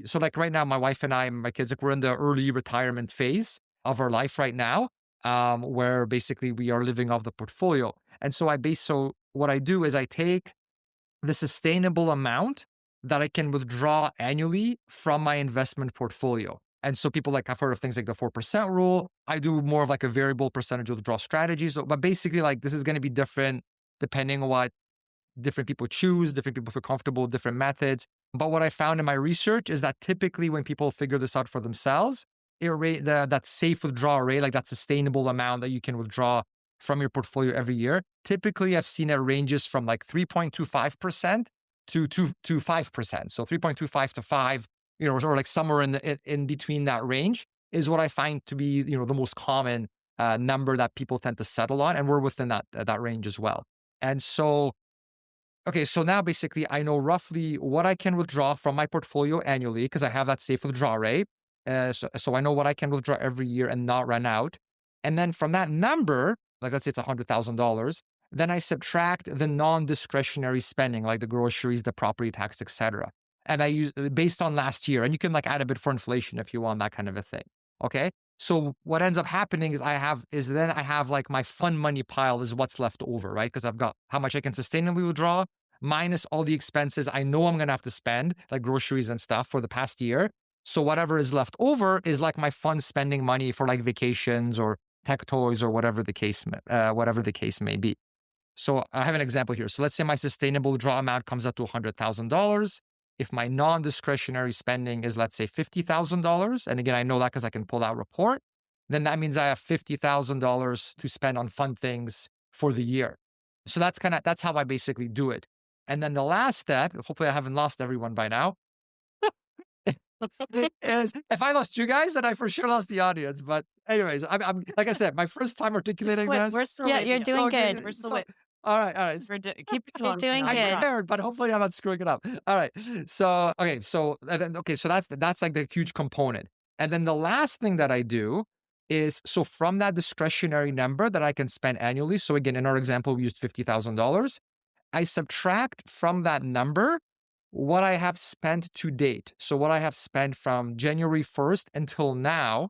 so like right now, my wife and I, and my kids, like we're in the early retirement phase of our life right now, where basically we are living off the portfolio. And so what I do is I take the sustainable amount that I can withdraw annually from my investment portfolio. And so people like have heard of things like the 4% rule. I do more of like a variable percentage withdrawal strategy. So, but basically like this is going to be different depending on what different people choose, different people feel comfortable, different methods. But what I found in my research is that typically when people figure this out for themselves, that safe withdrawal rate, like that sustainable amount that you can withdraw from your portfolio every year, typically I've seen it ranges from like 3.25% to 5%. So 3.25 to 5, or like somewhere in between that range is what I find to be, the most common number that people tend to settle on. And we're within that range as well. And so, okay, so now basically I know roughly what I can withdraw from my portfolio annually because I have that safe withdrawal rate. So I know what I can withdraw every year and not run out. And then from that number, like let's say it's $100,000, then I subtract the non-discretionary spending, like the groceries, the property tax, etc. And I use based on last year. And you can like add a bit for inflation if you want, that kind of a thing. Okay. So what ends up happening is then I have like my fun money pile is what's left over, right? Because I've got how much I can sustainably withdraw minus all the expenses I know I'm going to have to spend, like groceries and stuff for the past year. So whatever is left over is like my fun spending money for like vacations or tech toys or whatever the case may be. So I have an example here. So let's say my sustainable withdrawal amount comes out to $100,000. If my non-discretionary spending is, let's say, $50,000, and again, I know that because I can pull that report, then that means I have $50,000 to spend on fun things for the year. So that's how I basically do it. And then the last step, hopefully I haven't lost everyone by now, is if I lost you guys, then I for sure lost the audience. But anyways, I'm like I said, my first time articulating this. We're still Yeah, with you're you. doing good. We're still with All right. keep You're doing I'm good. prepared, but hopefully I'm not screwing it up. All right. So so that's like the huge component. And then the last thing that I do is, so from that discretionary number that I can spend annually. So again, in our example, we used $50,000. I subtract from that number what I have spent to date. So what I have spent from January 1st until now,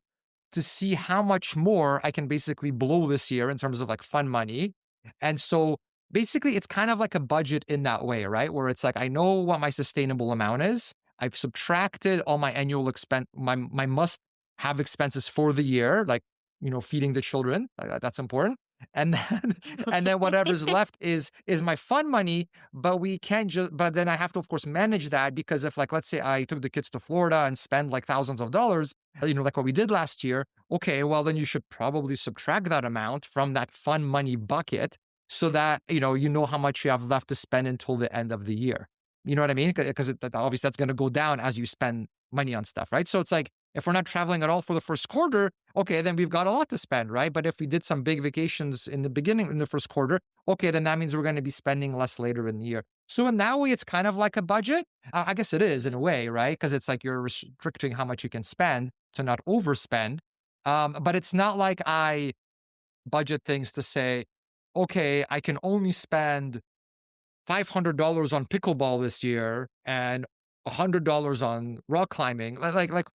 to see how much more I can basically blow this year in terms of like fun money. And so basically it's kind of like a budget in that way, right? Where it's like, I know what my sustainable amount is. I've subtracted all my annual expense, my must have expenses for the year, like, feeding the children. That's important. And then whatever's left is my fun money, but then I have to of course manage that, because if, like, let's say I took the kids to Florida and spend like thousands of dollars, like what we did last year, okay, well then you should probably subtract that amount from that fun money bucket so that you know how much you have left to spend until the end of the year. You know what I mean? Because obviously that's going to go down as you spend money on stuff, right? So it's like, if we're not traveling at all for the first quarter, okay, then we've got a lot to spend, right? But if we did some big vacations in the first quarter, okay, then that means we're going to be spending less later in the year. So in that way, it's kind of like a budget. I guess it is in a way, right? Because it's like you're restricting how much you can spend to not overspend. But it's not like I budget things to say, okay, I can only spend $500 on pickleball this year and $100 on rock climbing. Like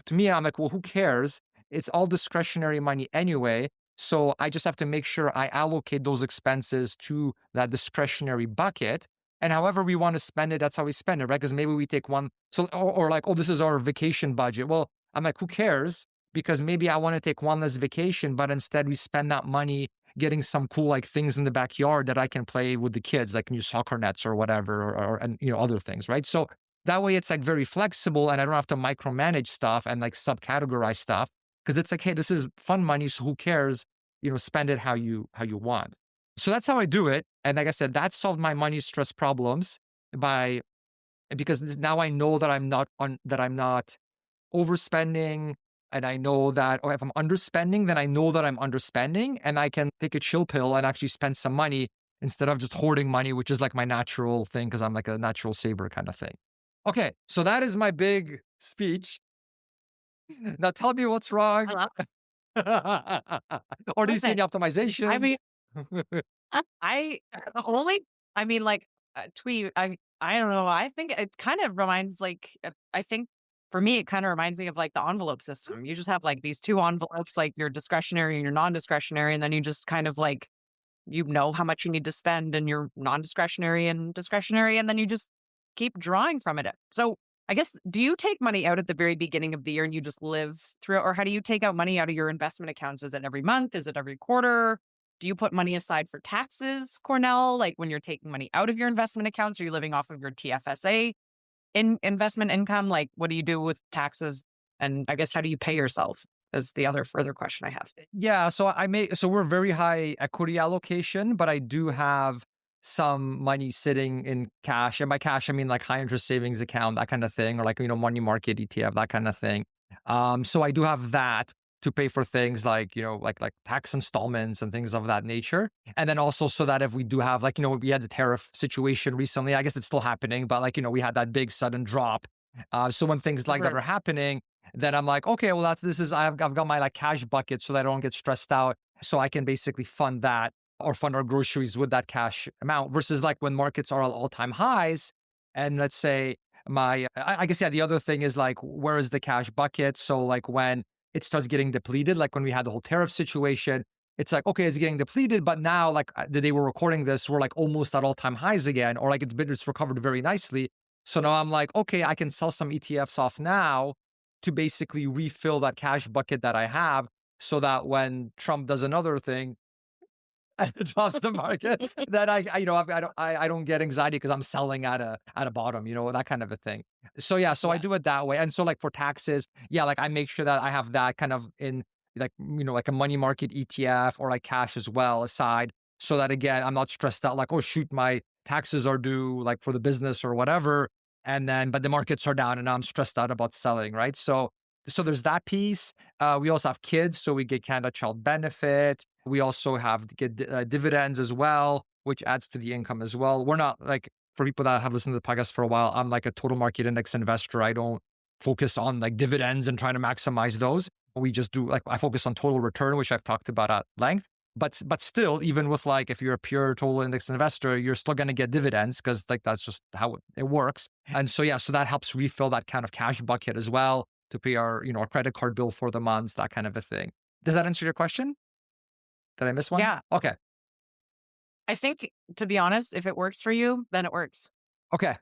to me, I'm like, well, who cares? It's all discretionary money anyway. So I just have to make sure I allocate those expenses to that discretionary bucket. And however we want to spend it, that's how we spend it, right? Because maybe we take one. So, or like, oh, this is our vacation budget. Well, I'm like, who cares? Because maybe I want to take one less vacation, but instead we spend that money getting some cool like things in the backyard that I can play with the kids, like new soccer nets or whatever, and other things, right? So that way it's like very flexible, and I don't have to micromanage stuff and like subcategorize stuff, because it's like, hey, this is fun money, so who cares? Spend it how you want. So that's how I do it. And like I said, that solved my money stress problems because now I know that I'm not overspending. And I know that, if I'm underspending, then I know that I'm underspending, and I can take a chill pill and actually spend some money instead of just hoarding money, which is like my natural thing because I'm like a natural saver kind of thing. Okay, so that is my big speech. Now tell me what's wrong. Or do you see any optimizations? I mean, Twee, I don't know. I think it kind of reminds I think for me, it kind of reminds me of like the envelope system. You just have like these two envelopes, like your discretionary and your non-discretionary. And then you just kind of like, how much you need to spend in your non-discretionary and discretionary. And then you just keep drawing from it. So I guess, do you take money out at the very beginning of the year and you just live through it? Or how do you take out money out of your investment accounts? Is it every month? Is it every quarter? Do you put money aside for taxes, Cornell? Like when you're taking money out of your investment accounts, are you living off of your TFSA in investment income? Like what do you do with taxes? And I guess, how do you pay yourself is the other further question I have. Yeah. So we're very high equity allocation, but I do have some money sitting in cash. And by cash, I mean like high interest savings account, that kind of thing, or like, money market ETF, that kind of thing. So I do have that to pay for things like, like tax installments and things of that nature. And then also so that if we do have like, we had the tariff situation recently, I guess it's still happening, but like, we had that big sudden drop. So when things like that are happening, then I'm like, okay, well I've got my like cash bucket so that I don't get stressed out. So I can basically fund that. or fund our groceries with that cash amount versus like when markets are at all-time highs. And let's say I guess, the other thing is like, where is the cash bucket? So like when it starts getting depleted, like when we had the whole tariff situation, it's like, okay, it's getting depleted, but now like the day we're recording this, we're like almost at all-time highs again, or like it's recovered very nicely. So now I'm like, okay, I can sell some ETFs off now to basically refill that cash bucket that I have so that when Trump does another thing and it drops the market, then I don't get anxiety because I'm selling at a bottom, that kind of a thing. So I do it that way. And so like for taxes, like I make sure that I have that kind of in like, like a money market ETF or like cash as well aside, so that again, I'm not stressed out like, oh shoot, my taxes are due like for the business or whatever. But the markets are down and I'm stressed out about selling, right? So there's that piece. We also have kids, so we get Canada Child Benefit. We also have to get dividends as well, which adds to the income as well. We're not like, for people that have listened to the podcast for a while, I'm like a total market index investor. I don't focus on like dividends and trying to maximize those. We just do like, I focus on total return, which I've talked about at length. But still, even with like, if you're a pure total index investor, you're still going to get dividends because like that's just how it works. And so that helps refill that kind of cash bucket as well to pay our, our credit card bill for the months, that kind of a thing. Does that answer your question? Did I miss one? Yeah. Okay. I think, to be honest, if it works for you, then it works. Okay.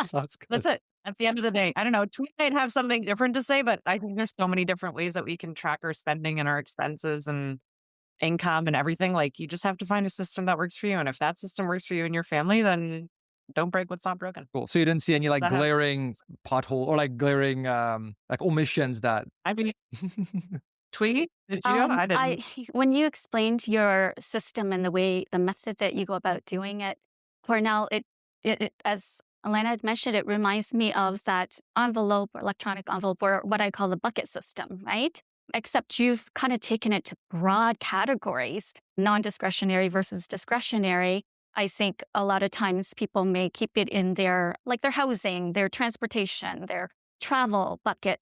Sounds good. That's it. At the end of the day, I don't know, Tweet might have something different to say, but I think there's so many different ways that we can track our spending and our expenses and income and everything. Like, you just have to find a system that works for you. And if that system works for you and your family, then don't break what's not broken. Cool. So you didn't see any like glaring pothole or like glaring like omissions that... I mean, Tweet, did you? I didn't. When you explained your system and the method that you go about doing it, Cornell, it as Alana had mentioned, it reminds me of that envelope or electronic envelope, or what I call the bucket system, right? Except you've kind of taken it to broad categories, non-discretionary versus discretionary. I think a lot of times people may keep it in their housing, their transportation, their travel bucket.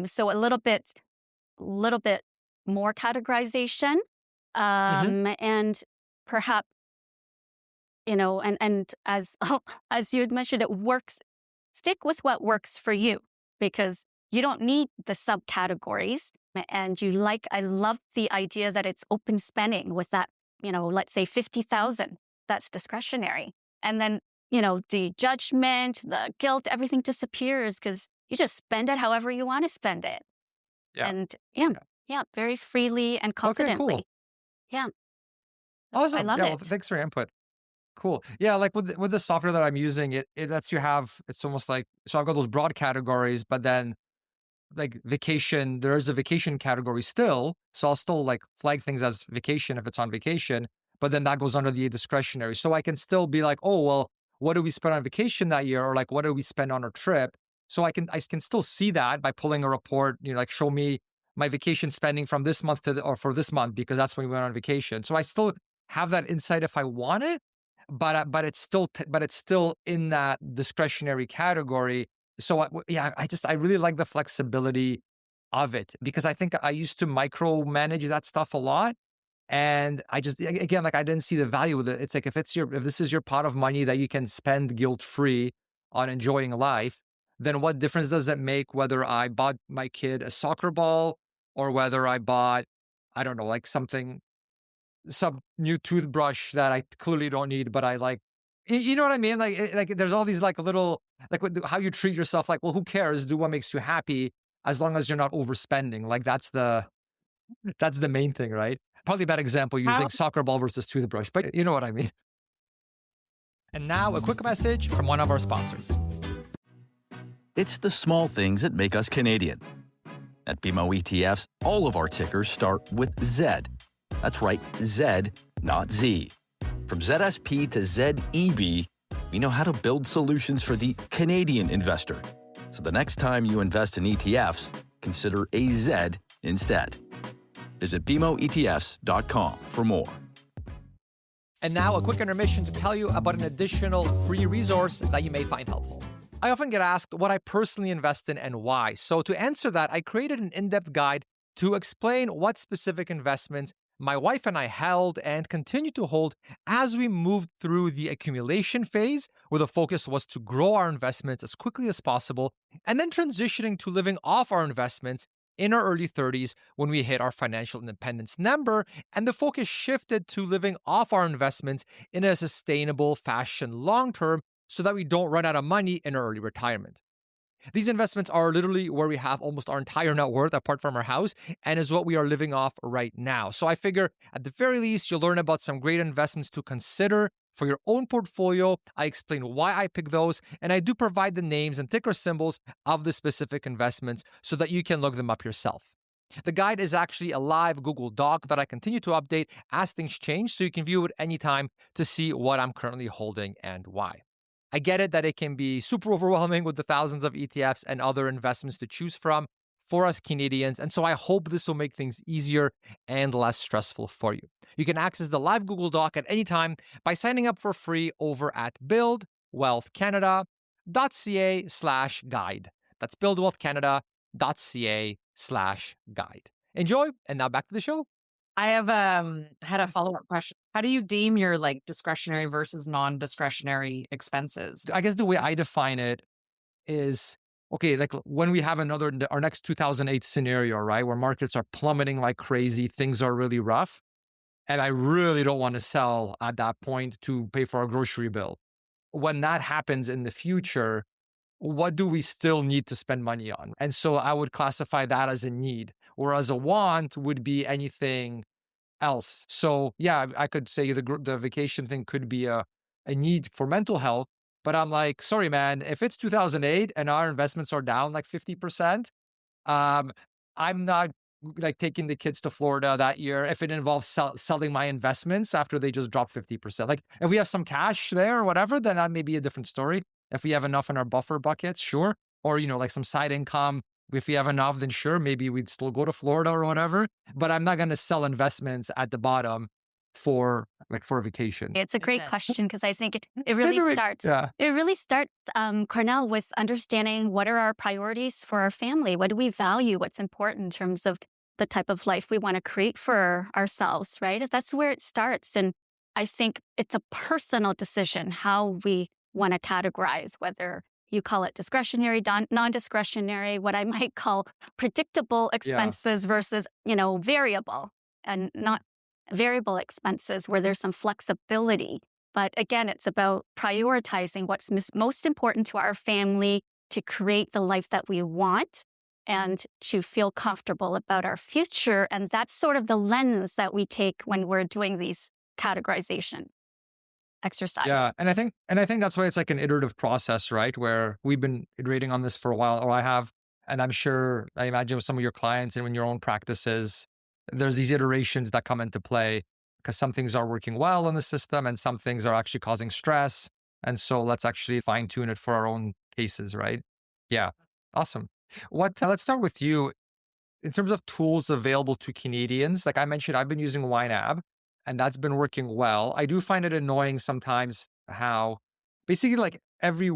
So a little bit more categorization, and perhaps, and as you had mentioned, it works. Stick with what works for you, because you don't need the subcategories. And I love the idea that it's open spending with that, let's say 50,000, that's discretionary. And then, the judgment, the guilt, everything disappears because you just spend it however you want to spend it. Yeah. And very freely and confidently. Okay, cool. Yeah. Awesome. I love it. it. Well, thanks for your input. Cool. Yeah, like with the software that I'm using, it lets you have, it's almost like, so I've got those broad categories, but then like vacation, there is a vacation category still. So I'll still like flag things as vacation if it's on vacation, but then that goes under the discretionary. So I can still be like, oh, well, what did we spend on vacation that year? Or like, what did we spend on our trip? So I can still see that by pulling a report, like show me my vacation spending from this month or for this month, because that's when we went on vacation. So I still have that insight if I want it, but it's still in that discretionary category. So I really like the flexibility of it, because I think I used to micromanage that stuff a lot. And I just, again, like I didn't see the value with it. It's like, if this is your pot of money that you can spend guilt-free on enjoying life, then what difference does it make whether I bought my kid a soccer ball or whether I bought, I don't know, like some new toothbrush that I clearly don't need, but I like, you know what I mean? Like there's all these like little, like how you treat yourself, like, well, who cares? Do what makes you happy as long as you're not overspending. Like that's the main thing, right? Probably a bad example using soccer ball versus toothbrush, but you know what I mean. And now a quick message from one of our sponsors. It's the small things that make us Canadian. At BMO ETFs, all of our tickers start with Z. That's right, Z, not Z. From ZSP to ZEB, we know how to build solutions for the Canadian investor. So the next time you invest in ETFs, consider a Z instead. Visit BMOETFs.com for more. And now a quick intermission to tell you about an additional free resource that you may find helpful. I often get asked what I personally invest in and why. So to answer that, I created an in-depth guide to explain what specific investments my wife and I held and continue to hold as we moved through the accumulation phase, where the focus was to grow our investments as quickly as possible, and then transitioning to living off our investments in our early 30s when we hit our financial independence number, and the focus shifted to living off our investments in a sustainable fashion long term so that we don't run out of money in our early retirement. These investments are literally where we have almost our entire net worth apart from our house and is what we are living off right now. So I figure at the very least, you'll learn about some great investments to consider for your own portfolio. I explain why I pick those, and I do provide the names and ticker symbols of the specific investments so that you can look them up yourself. The guide is actually a live Google Doc that I continue to update as things change, so you can view it anytime to see what I'm currently holding and why. I get it that it can be super overwhelming with the thousands of ETFs and other investments to choose from for us Canadians, and so I hope this will make things easier and less stressful for you. You can access the live Google Doc at any time by signing up for free over at buildwealthcanada.ca/guide. That's buildwealthcanada.ca/guide. Enjoy, and now back to the show. I have had a follow-up question. How do you deem your like discretionary versus non-discretionary expenses? I guess the way I define it is, okay, like when we have our next 2008 scenario, right, where markets are plummeting like crazy, things are really rough, and I really don't want to sell at that point to pay for a grocery bill. When that happens in the future, what do we still need to spend money on? And so I would classify that as a need, whereas a want would be anything else. So yeah, I could say the vacation thing could be a need for mental health, but I'm like, sorry, man, if it's 2008 and our investments are down like 50%, I'm not like taking the kids to Florida that year if it involves selling my investments after they just drop 50%. Like if we have some cash there or whatever, then that may be a different story. If we have enough in our buffer buckets, sure. Or, like some side income. If we have enough, then sure, maybe we'd still go to Florida or whatever. But I'm not going to sell investments at the bottom for a vacation. It's a great question because I think it really starts. Yeah. It really starts, Cornell, with understanding what are our priorities for our family. What do we value? What's important in terms of the type of life we want to create for ourselves, right? That's where it starts. And I think it's a personal decision how we want to categorize, whether you call it discretionary, non-discretionary, what I might call predictable expenses versus, variable and not variable expenses where there's some flexibility. But again, it's about prioritizing what's most important to our family to create the life that we want and to feel comfortable about our future. And that's sort of the lens that we take when we're doing these categorization exercise. Yeah. And I think that's why it's like an iterative process, right? Where we've been iterating on this for a while, or I have, and I imagine with some of your clients and in your own practices, there's these iterations that come into play because some things are working well in the system and some things are actually causing stress. And so let's actually fine tune it for our own cases, right? Yeah. Awesome. Let's start with you. In terms of tools available to Canadians, like I mentioned, I've been using YNAB and that's been working well. I do find it annoying sometimes how basically like every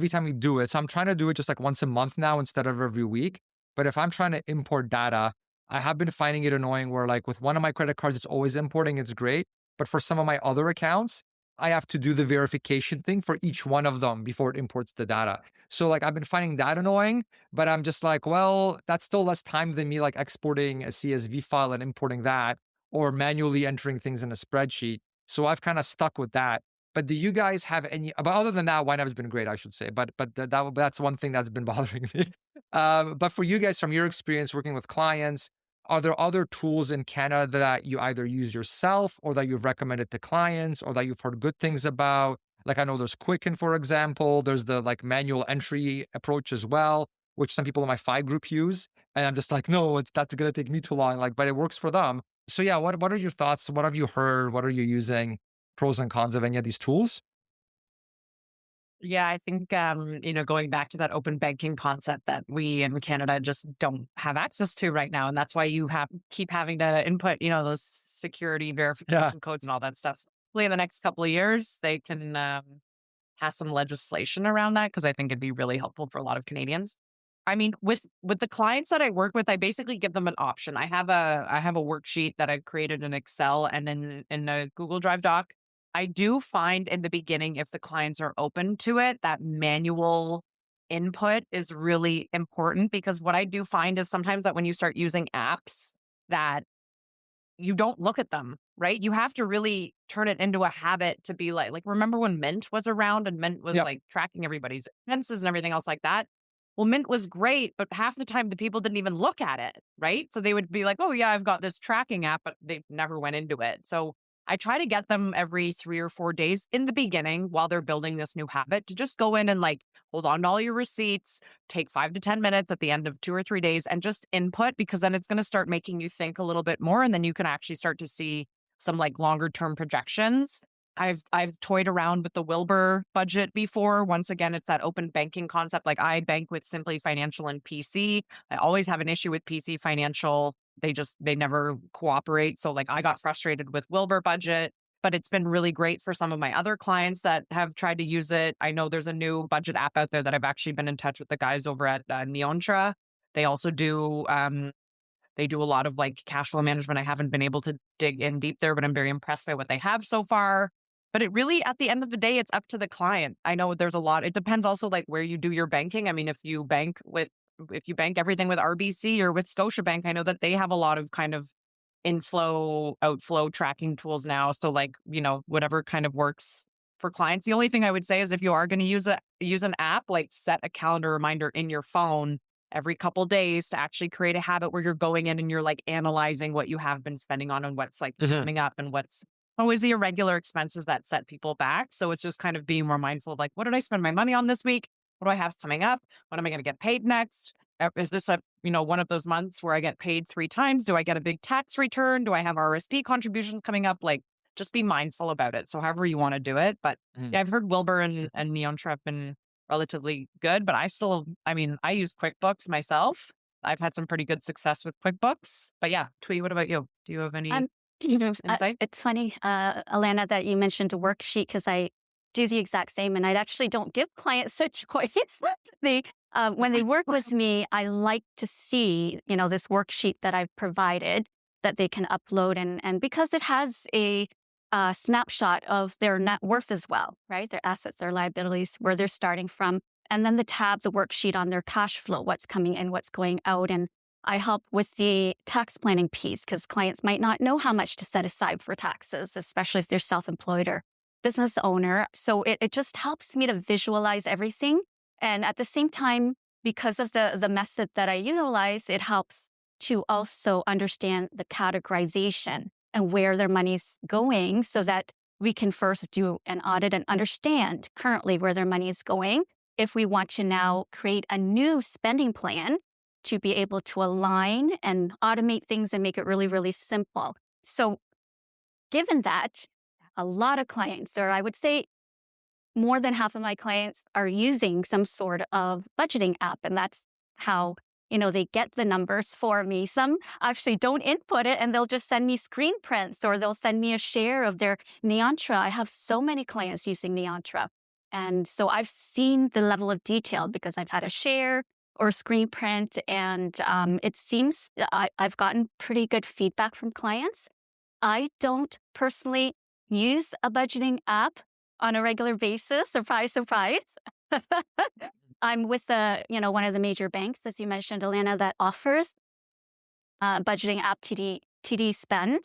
time we do it, so I'm trying to do it just like once a month now instead of every week. But if I'm trying to import data, I have been finding it annoying where like with one of my credit cards, it's always importing, it's great. But for some of my other accounts, I have to do the verification thing for each one of them before it imports the data. So like I've been finding that annoying, but I'm just like, well, that's still less time than me like exporting a CSV file and importing that or manually entering things in a spreadsheet. So I've kind of stuck with that. But do you guys have any, but other than that, YNAB has been great, I should say. But that's one thing that's been bothering me. But for you guys, from your experience working with clients, are there other tools in Canada that you either use yourself or that you've recommended to clients or that you've heard good things about? Like I know there's Quicken, for example. There's the like manual entry approach as well, which some people in my FI group use. And I'm just like, no, that's going to take me too long. Like, but it works for them. So yeah, what are your thoughts? What have you heard? What are you using? Pros and cons of any of these tools? Yeah, I think, going back to that open banking concept that we in Canada just don't have access to right now. And that's why you keep having to input, those security verification codes and all that stuff. So hopefully in the next couple of years, they can pass some legislation around that because I think it'd be really helpful for a lot of Canadians. I mean, with the clients that I work with, I basically give them an option. I have a worksheet that I've created in Excel and in a Google Drive doc. I do find in the beginning, if the clients are open to it, that manual input is really important, because what I do find is sometimes that when you start using apps that you don't look at them, right? You have to really turn it into a habit to be like remember when Mint was around and Mint was Yep. like tracking everybody's expenses and everything else like that? Well, Mint was great, but half the time the people didn't even look at it, right? So they would be like, oh yeah, I've got this tracking app, but they never went into it. So I try to get them every 3 or 4 days in the beginning while they're building this new habit to just go in and like hold on to all your receipts, take 5 to 10 minutes at the end of 2 or 3 days and just input, because then it's going to start making you think a little bit more. And then you can actually start to see some like longer term projections. I've toyed around with the Wilbur budget before. Once again, it's that open banking concept. Like I bank with Simply Financial and PC. I always have an issue with PC Financial. They never cooperate. So like I got frustrated with Wilbur budget, but it's been really great for some of my other clients that have tried to use it. I know there's a new budget app out there that I've actually been in touch with the guys over at Neontra. They also do a lot of like cash flow management. I haven't been able to dig in deep there, but I'm very impressed by what they have so far. But it really, at the end of the day, it's up to the client. I know there's a lot. It depends also like where you do your banking. I mean, if you bank everything with RBC or with Scotiabank, I know that they have a lot of kind of inflow, outflow tracking tools now. So like, whatever kind of works for clients. The only thing I would say is if you are going to use an app, like set a calendar reminder in your phone every couple days to actually create a habit where you're going in and you're like analyzing what you have been spending on and what's like coming up and what's always the irregular expenses that set people back. So it's just kind of being more mindful of like, what did I spend my money on this week? What do I have coming up? When am I going to get paid next? Is this one of those months where I get paid 3 times? Do I get a big tax return? Do I have RSP contributions coming up? Like, just be mindful about it. So however you want to do it. But yeah, I've heard Wilbur and Neontra have been relatively good, but I use QuickBooks myself. I've had some pretty good success with QuickBooks. But yeah, Twee, what about you? Do you have any insight? It's funny, Alana, that you mentioned a worksheet, because I do the exact same, and I actually don't give clients such choice. When they work with me, I like to see, this worksheet that I've provided that they can upload, and because it has a snapshot of their net worth as well, right? Their assets, their liabilities, where they're starting from, and then the worksheet on their cash flow, what's coming in, what's going out, and I help with the tax planning piece, because clients might not know how much to set aside for taxes, especially if they're self-employed or business owner. So it just helps me to visualize everything. And at the same time, because of the method that I utilize, it helps to also understand the categorization and where their money's going, so that we can first do an audit and understand currently where their money is going. If we want to now create a new spending plan to be able to align and automate things and make it really, really simple. So given that, a lot of clients, or I would say more than half of my clients, are using some sort of budgeting app. And that's how, they get the numbers for me. Some actually don't input it, and they'll just send me screen prints, or they'll send me a share of their Neontra. I have so many clients using Neontra. And so I've seen the level of detail because I've had a share or screen print, and it seems I've gotten pretty good feedback from clients. I don't personally use a budgeting app on a regular basis. Surprise, surprise. I'm with one of the major banks, as you mentioned, Alana, that offers budgeting app TD Spend.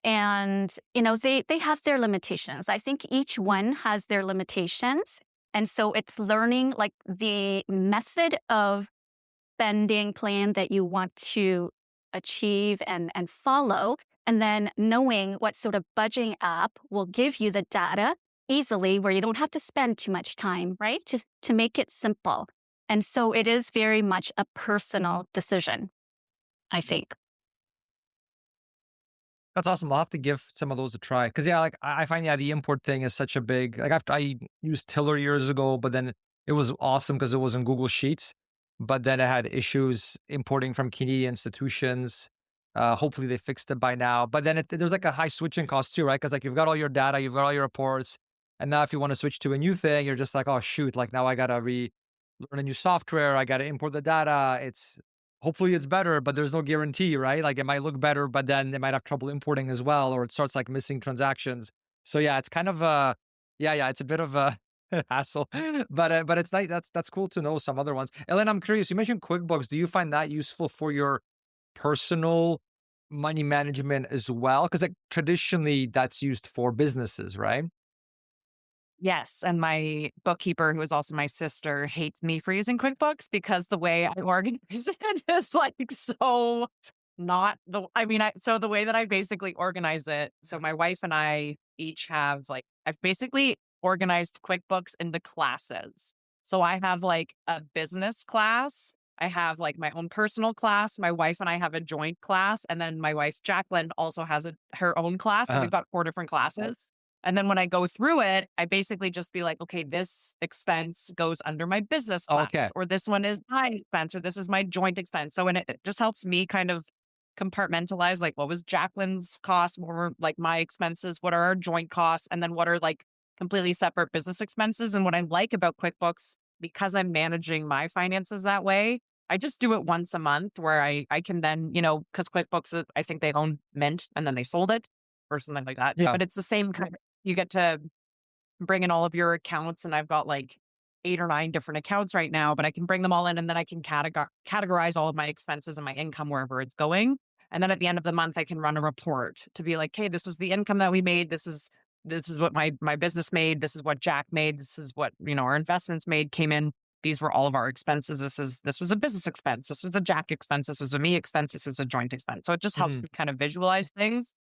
And, they have their limitations. I think each one has their limitations. And so it's learning like the method of spending plan that you want to achieve and follow, and then knowing what sort of budgeting app will give you the data easily, where you don't have to spend too much time, right? To make it simple. And so it is very much a personal decision, I think. That's awesome. I'll have to give some of those a try. Because I find the import thing is such a big, I used Tiller years ago, but then it was awesome because it was in Google Sheets. But then it had issues importing from Canadian institutions. Hopefully they fixed it by now. But then there's like a high switching cost too, right? Because you've got all your data, you've got all your reports. And now if you want to switch to a new thing, you're just like, oh shoot, like now I got to learn a new software. I got to import the data. Hopefully it's better, but there's no guarantee, right? Like it might look better, but then they might have trouble importing as well, or it starts like missing transactions. So yeah, it's kind of it's a bit of a hassle, but it's nice. That's cool to know some other ones. Ellen, I'm curious. You mentioned QuickBooks. Do you find that useful for your personal money management as well? Because like traditionally that's used for businesses, right? Yes. And my bookkeeper, who is also my sister, hates me for using QuickBooks because the way I organize it is like so not the, I mean, so the way that I basically organize it. So my wife and I each have like, I've basically organized QuickBooks into classes. So I have like a business class. I have like my own personal class. My wife and I have a joint class. And then my wife, Jacqueline, also has her own class. So we've got 4 different classes. And then when I go through it, I basically just be like, okay, this expense goes under my business class, Okay. or this one is my expense, or this is my joint expense. So it just helps me kind of compartmentalize like what was Jacqueline's cost, what were like my expenses, what are our joint costs, and then what are like completely separate business expenses. And what I like about QuickBooks, because I'm managing my finances that way, I just do it once a month where I can then, because QuickBooks, I think they own Mint and then they sold it or something like that. Yeah. But it's the same kind of, you get to bring in all of your accounts, and I've got like 8 or 9 different accounts right now, but I can bring them all in, and then I can categorize all of my expenses and my income wherever it's going. And then at the end of the month, I can run a report to be like, hey, this was the income that we made. This is what my business made. This is what Jack made. This is what, our investments made, came in. These were all of our expenses. This was a business expense. This was a Jack expense. This was a me expense. This was a joint expense. So it just helps me kind of visualize things.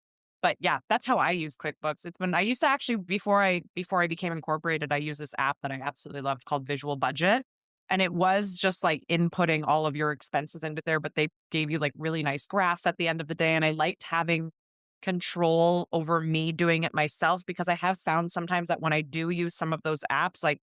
But yeah, that's how I use QuickBooks. I used to actually, before I became incorporated, I used this app that I absolutely loved called Visual Budget. And it was just like inputting all of your expenses into there, but they gave you like really nice graphs at the end of the day. And I liked having control over me doing it myself, because I have found sometimes that when I do use some of those apps, like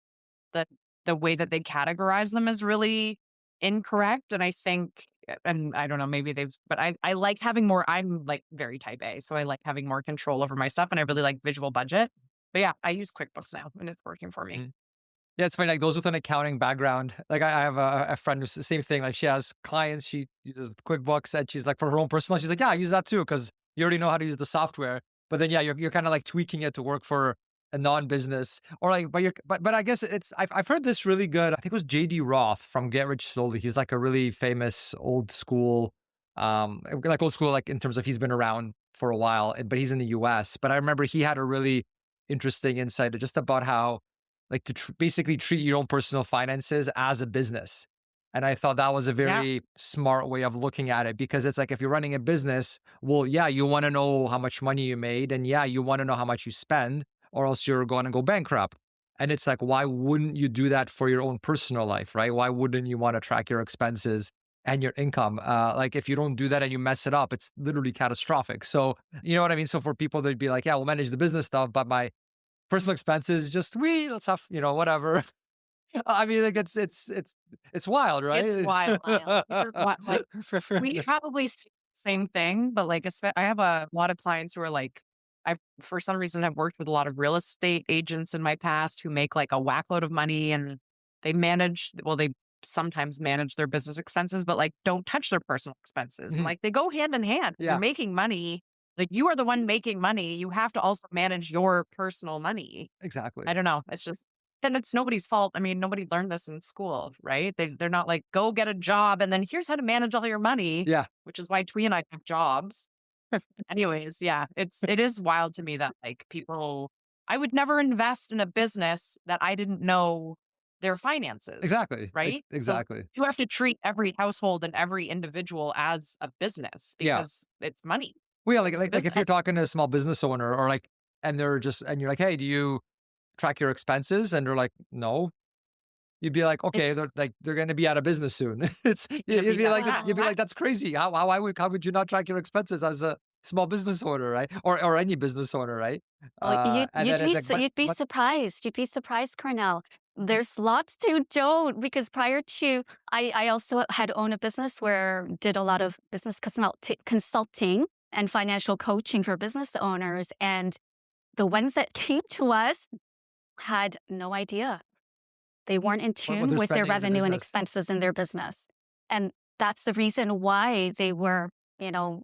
the way that they categorize them is really incorrect. And I think, and I don't know, maybe but I like having more, I'm like very type A. So I like having more control over my stuff, and I really like Visual Budget. But yeah, I use QuickBooks now and it's working for me. Yeah, it's funny. Like those with an accounting background, like I have a friend who's the same thing. Like she has clients, she uses QuickBooks, and she's like for her own personal, she's like, yeah, I use that too because you already know how to use the software. But then yeah, you're kind of like tweaking it to work for a non-business, or like, but I guess I've heard this really good. I think it was JD Roth from Get Rich Slowly. He's like a really famous old school, like in terms of he's been around for a while, but he's in the US. But I remember he had a really interesting insight just about how like to basically treat your own personal finances as a business. And I thought that was a very smart way of looking at it, because it's like, if you're running a business, well, yeah, you want to know how much money you made, and yeah, you want to know how much you spend, or else you're going to go bankrupt. And it's like, why wouldn't you do that for your own personal life, right? Why wouldn't you want to track your expenses and your income? Like if you don't do that and you mess it up, it's literally catastrophic. So, you know what I mean? So for people, they'd be like, yeah, we'll manage the business stuff, but my personal expenses, just let's have, whatever. I mean, like it's wild, right? It's wild. Like, we probably see the same thing, but like I have a lot of clients who are like, for some reason I've worked with a lot of real estate agents in my past who make like a whackload of money, and they sometimes manage their business expenses, but like don't touch their personal expenses. And like they go hand in hand. Yeah. You're making money. Like you are the one making money. You have to also manage your personal money. Exactly. I don't know. It's just, and it's nobody's fault. I mean, nobody learned this in school, right? They're not like, go get a job and then here's how to manage all your money. Yeah. Which is why Twee and I have jobs. Anyways, yeah, it is wild to me that like I would never invest in a business that I didn't know their finances. Exactly. Right? Exactly. So you have to treat every household and every individual as a business because it's money. Well, yeah, like if you're talking to a small business owner, or like, and you're like, hey, do you track your expenses? And they're like, no. You'd be like, okay, they're going to be out of business soon. You'd be like, that's crazy. How would you not track your expenses as a small business owner, right? Or any business owner, right? You'd be surprised. You'd be surprised, Cornell. There's lots to don't, because prior to, I also had owned a business where did a lot of business consulting and financial coaching for business owners. And the ones that came to us had no idea They weren't in What tune they're with their spending in the revenue and business. expenses in their business. And that's the reason why they were,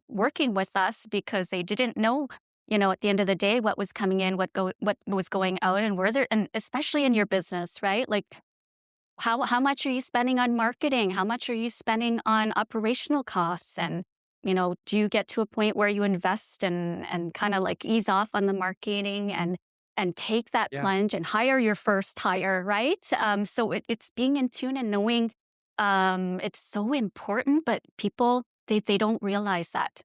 working with us, because they didn't know, at the end of the day, what was coming in, what was going out, and where there, and especially in your business, right? Like, how much are you spending on marketing? How much are you spending on operational costs? And, do you get to a point where you invest and kind of like ease off on the marketing and take that Yeah. plunge and hire your first hire, right? So it's being in tune and knowing it's so important, but people, they don't realize that.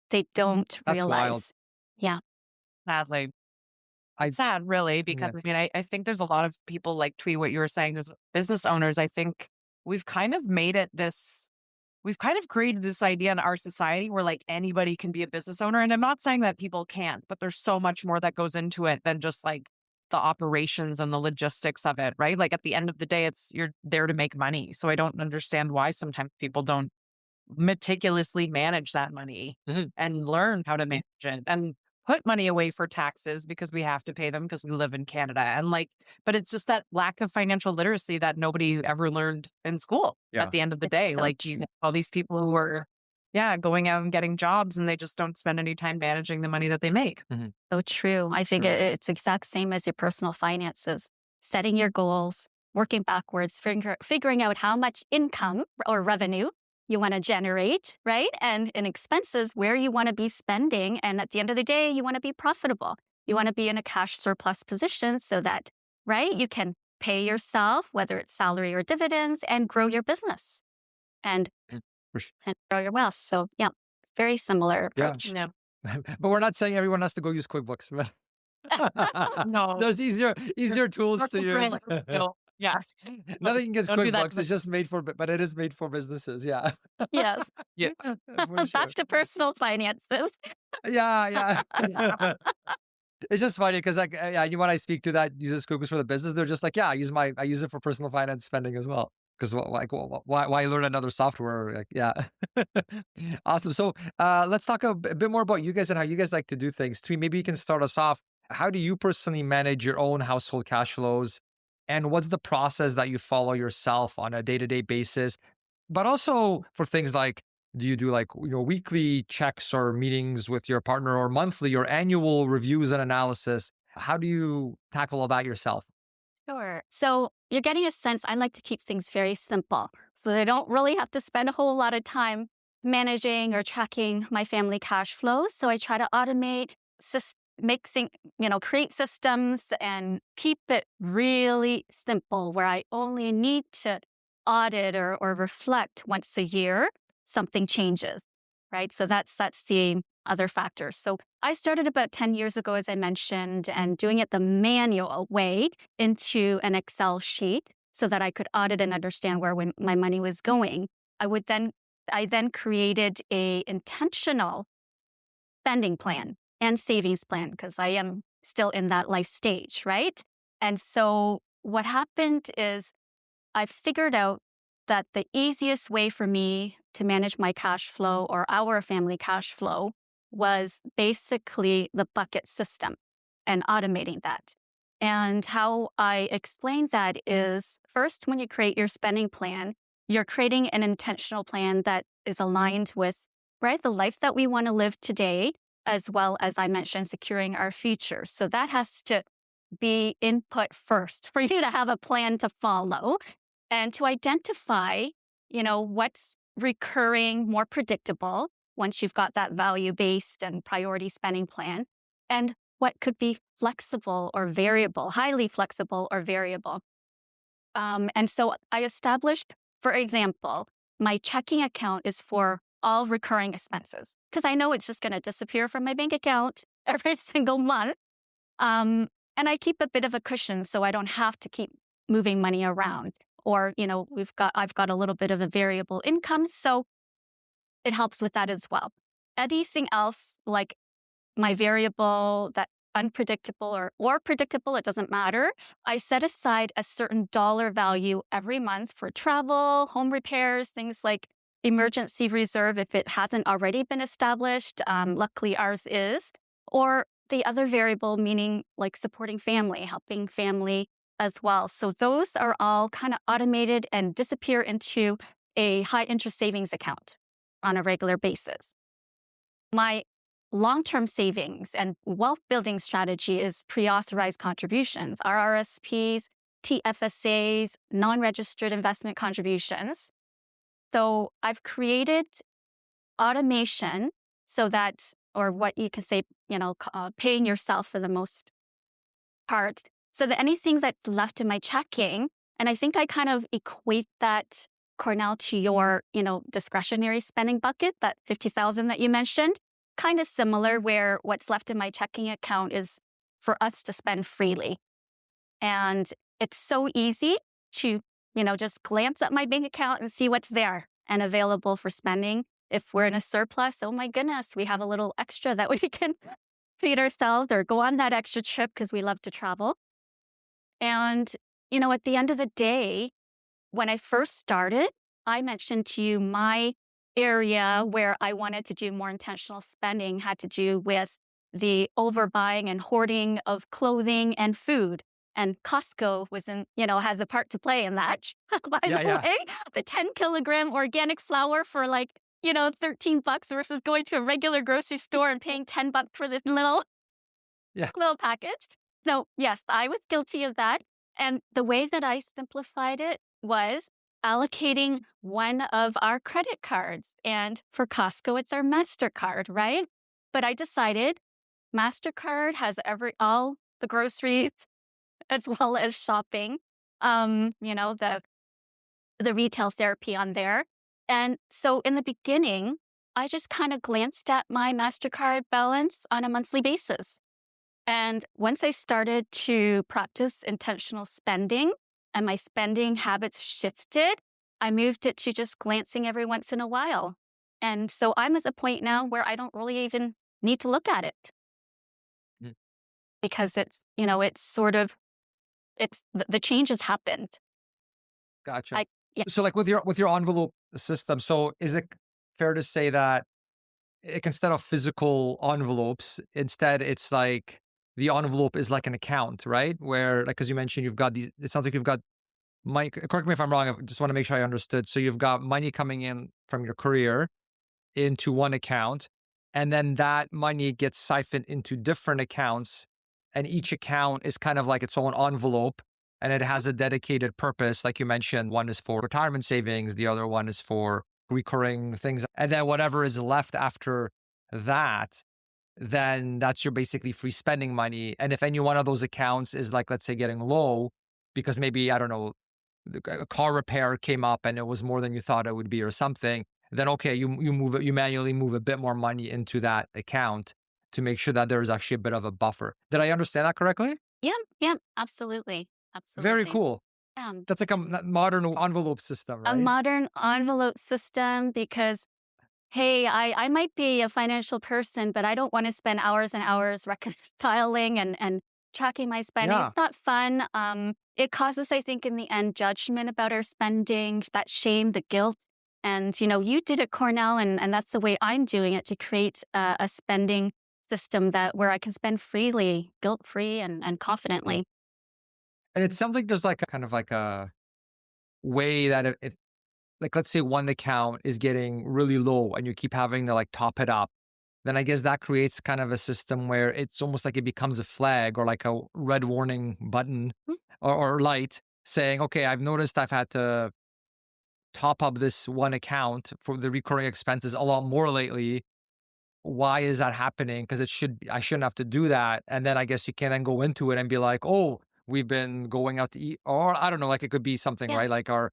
They don't That's wild. realize. Yeah. Sadly. I- It's sad, really, because Yeah. I mean, I think there's a lot of people like Twee, what you were saying, as business owners. I think we've kind of we've kind of created this idea in our society where like anybody can be a business owner. And I'm not saying that people can't, but there's so much more that goes into it than just like the operations and the logistics of it, right? Like at the end of the day, you're there to make money. So I don't understand why sometimes people don't meticulously manage that money Mhm. and learn how to manage it and put money away for taxes because we have to pay them because we live in Canada. And like, but it's just that lack of financial literacy that nobody ever learned in school Yeah. at the end of the It's day. so Like true. all these people who are, going out and getting jobs and they just don't spend any time managing the money that they make. So true. I think Sure. it's exact same as your personal finances. Setting your goals, working backwards, figuring out how much income or revenue you want to generate, right? And in expenses, where you want to be spending. And at the end of the day, you want to be profitable. You want to be in a cash surplus position so that, right, you can pay yourself, whether it's salary or dividends, and grow your business and, For sure. and grow your wealth. So, yeah, very similar Yeah. approach. Yeah. But we're not saying everyone has to go use QuickBooks. No. There's easier tools to use. Yeah. Nothing against Don't do that QuickBooks. to It's just made for, but it is made for businesses. Yeah. Yes. Yeah. For sure. Back to personal finances. Yeah. It's just funny because like when I speak to that uses QuickBooks for the business, they're just like, yeah, I use it for personal finance spending as well. Because why learn another software? Like, yeah. Awesome. So let's talk a bit more about you guys and how you guys like to do things. Twee, maybe you can start us off. How do you personally manage your own household cash flows? And what's the process that you follow yourself on a day-to-day basis? But also for things like, do you do like weekly checks or meetings with your partner, or monthly or annual reviews and analysis? How do you tackle all that yourself? Sure. So you're getting a sense. I like to keep things very simple, so they don't really have to spend a whole lot of time managing or tracking my family cash flows. So I try to automate, create systems and keep it really simple, where I only need to audit or reflect once a year something changes, right? So that's the other factor. So I started about 10 years ago, as I mentioned, and doing it the manual way into an Excel sheet so that I could audit and understand where my money was going. I then created a intentional spending plan and savings plan, because I am still in that life stage, right? And so what happened is I figured out that the easiest way for me to manage my cash flow, or our family cash flow, was basically the bucket system and automating that. And how I explain that is, first, when you create your spending plan, you're creating an intentional plan that is aligned with, right, the life that we want to live today, as well as, I mentioned, securing our future. So that has to be input first for you to have a plan to follow and to identify, what's recurring, more predictable once you've got that value-based and priority spending plan, and what could be flexible or variable, highly flexible or variable. And so I established, for example, my checking account is for all recurring expenses, because I know it's just going to disappear from my bank account every single month. And I keep a bit of a cushion so I don't have to keep moving money around. Or, I've got a little bit of a variable income, so it helps with that as well. Anything else, like my variable, that unpredictable or predictable, it doesn't matter. I set aside a certain dollar value every month for travel, home repairs, things like emergency reserve if it hasn't already been established. Luckily, ours is. Or the other variable, meaning like supporting family, helping family as well. So those are all kind of automated and disappear into a high interest savings account on a regular basis. My long-term savings and wealth building strategy is pre-authorized contributions, RRSPs, TFSAs, non-registered investment contributions. So I've created automation so that, or what you could say, paying yourself for the most part, so that anything that's left in my checking, and I think I kind of equate that, Cornell, to your, discretionary spending bucket, that 50,000 that you mentioned, kind of similar, where what's left in my checking account is for us to spend freely. And it's so easy to, just glance at my bank account and see what's there and available for spending. If we're in a surplus, oh my goodness, we have a little extra that we can treat ourselves or go on that extra trip because we love to travel. And, at the end of the day, when I first started, I mentioned to you my area where I wanted to do more intentional spending had to do with the overbuying and hoarding of clothing and food. And Costco has a part to play in that. By the way, the 10 kilogram organic flour for $13 versus going to a regular grocery store and paying $10 for this little package. So yes, I was guilty of that. And the way that I simplified it was allocating one of our credit cards. And for Costco, it's our MasterCard, right? But I decided MasterCard has all the groceries as well as shopping, the retail therapy on there. And so in the beginning, I just kind of glanced at my MasterCard balance on a monthly basis. And once I started to practice intentional spending and my spending habits shifted, I moved it to just glancing every once in a while. And so I'm at a point now where I don't really even need to look at it because it's the change has happened. Gotcha. So like with your envelope system, so is it fair to say that instead of physical envelopes, instead it's like the envelope is like an account, right? Where, like, as you mentioned, you've got it sounds like you've got money, correct me if I'm wrong, I just want to make sure I understood. So you've got money coming in from your career into one account, and then that money gets siphoned into different accounts, and each account is kind of like its own envelope, and it has a dedicated purpose. Like you mentioned, one is for retirement savings, the other one is for recurring things. And then whatever is left after that, then that's your basically free spending money. And if any one of those accounts is like, let's say, getting low, because maybe, I don't know, a car repair came up and it was more than you thought it would be or something, then okay, you manually move a bit more money into that account to make sure that there is actually a bit of a buffer. Did I understand that correctly? Yeah, absolutely. Very cool. Yeah. That's like a modern envelope system, right? A modern envelope system because, hey, I might be a financial person, but I don't want to spend hours and hours reconciling and tracking my spending. Yeah. It's not fun. It causes, I think, in the end, judgment about our spending, that shame, the guilt. And, you did it, Cornell, and that's the way I'm doing it, to create a spending system where I can spend freely, guilt-free and confidently. And it sounds like there's like a kind of like a way that if like, let's say one account is getting really low and you keep having to like top it up, then I guess that creates kind of a system where it's almost like it becomes a flag or like a red warning button or light saying, okay, I've noticed I've had to top up this one account for the recurring expenses a lot more lately. Why is that happening? Because I shouldn't have to do that. And then I guess you can then go into it and be like, oh, we've been going out to eat, or I don't know, like it could be something, right? Like our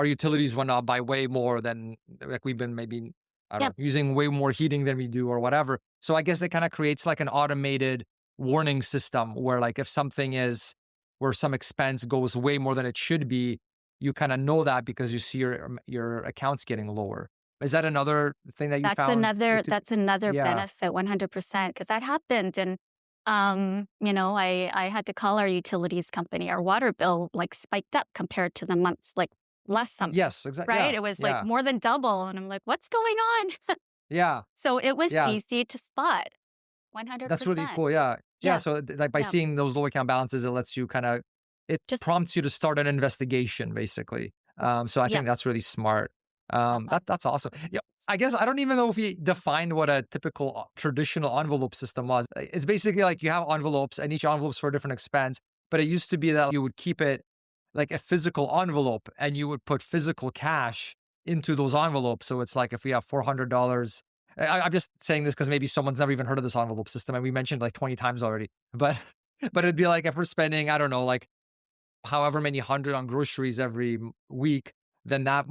utilities went up by way more than, like, we've been maybe, I don't know, using way more heating than we do or whatever. So I guess it kind of creates like an automated warning system where, like, if something is where some expense goes way more than it should be, you kind of know that because you see your accounts getting lower. Is that another thing that you found? That's another benefit, 100%, because that happened. And, I had to call our utilities company. Our water bill like spiked up compared to the months like last summer. Yes, exactly. Right? It was like more than double. And I'm like, what's going on? Yeah. So it was easy to spot. 100%. That's really cool. Yeah. So like by seeing those low account balances, it lets you kind of it Just prompts you to start an investigation, basically. So I yeah. think that's really smart. Uh-huh. That's awesome. Yeah, I guess I don't even know if you defined what a typical traditional envelope system was. It's basically like you have envelopes, and each envelope's for a different expense. But it used to be that you would keep it like a physical envelope, and you would put physical cash into those envelopes. So it's like if we have $400. I'm just saying this because maybe someone's never even heard of this envelope system, and we mentioned like 20 times already. But but it'd be like if we're spending, I don't know, like however many hundred on groceries every week, then that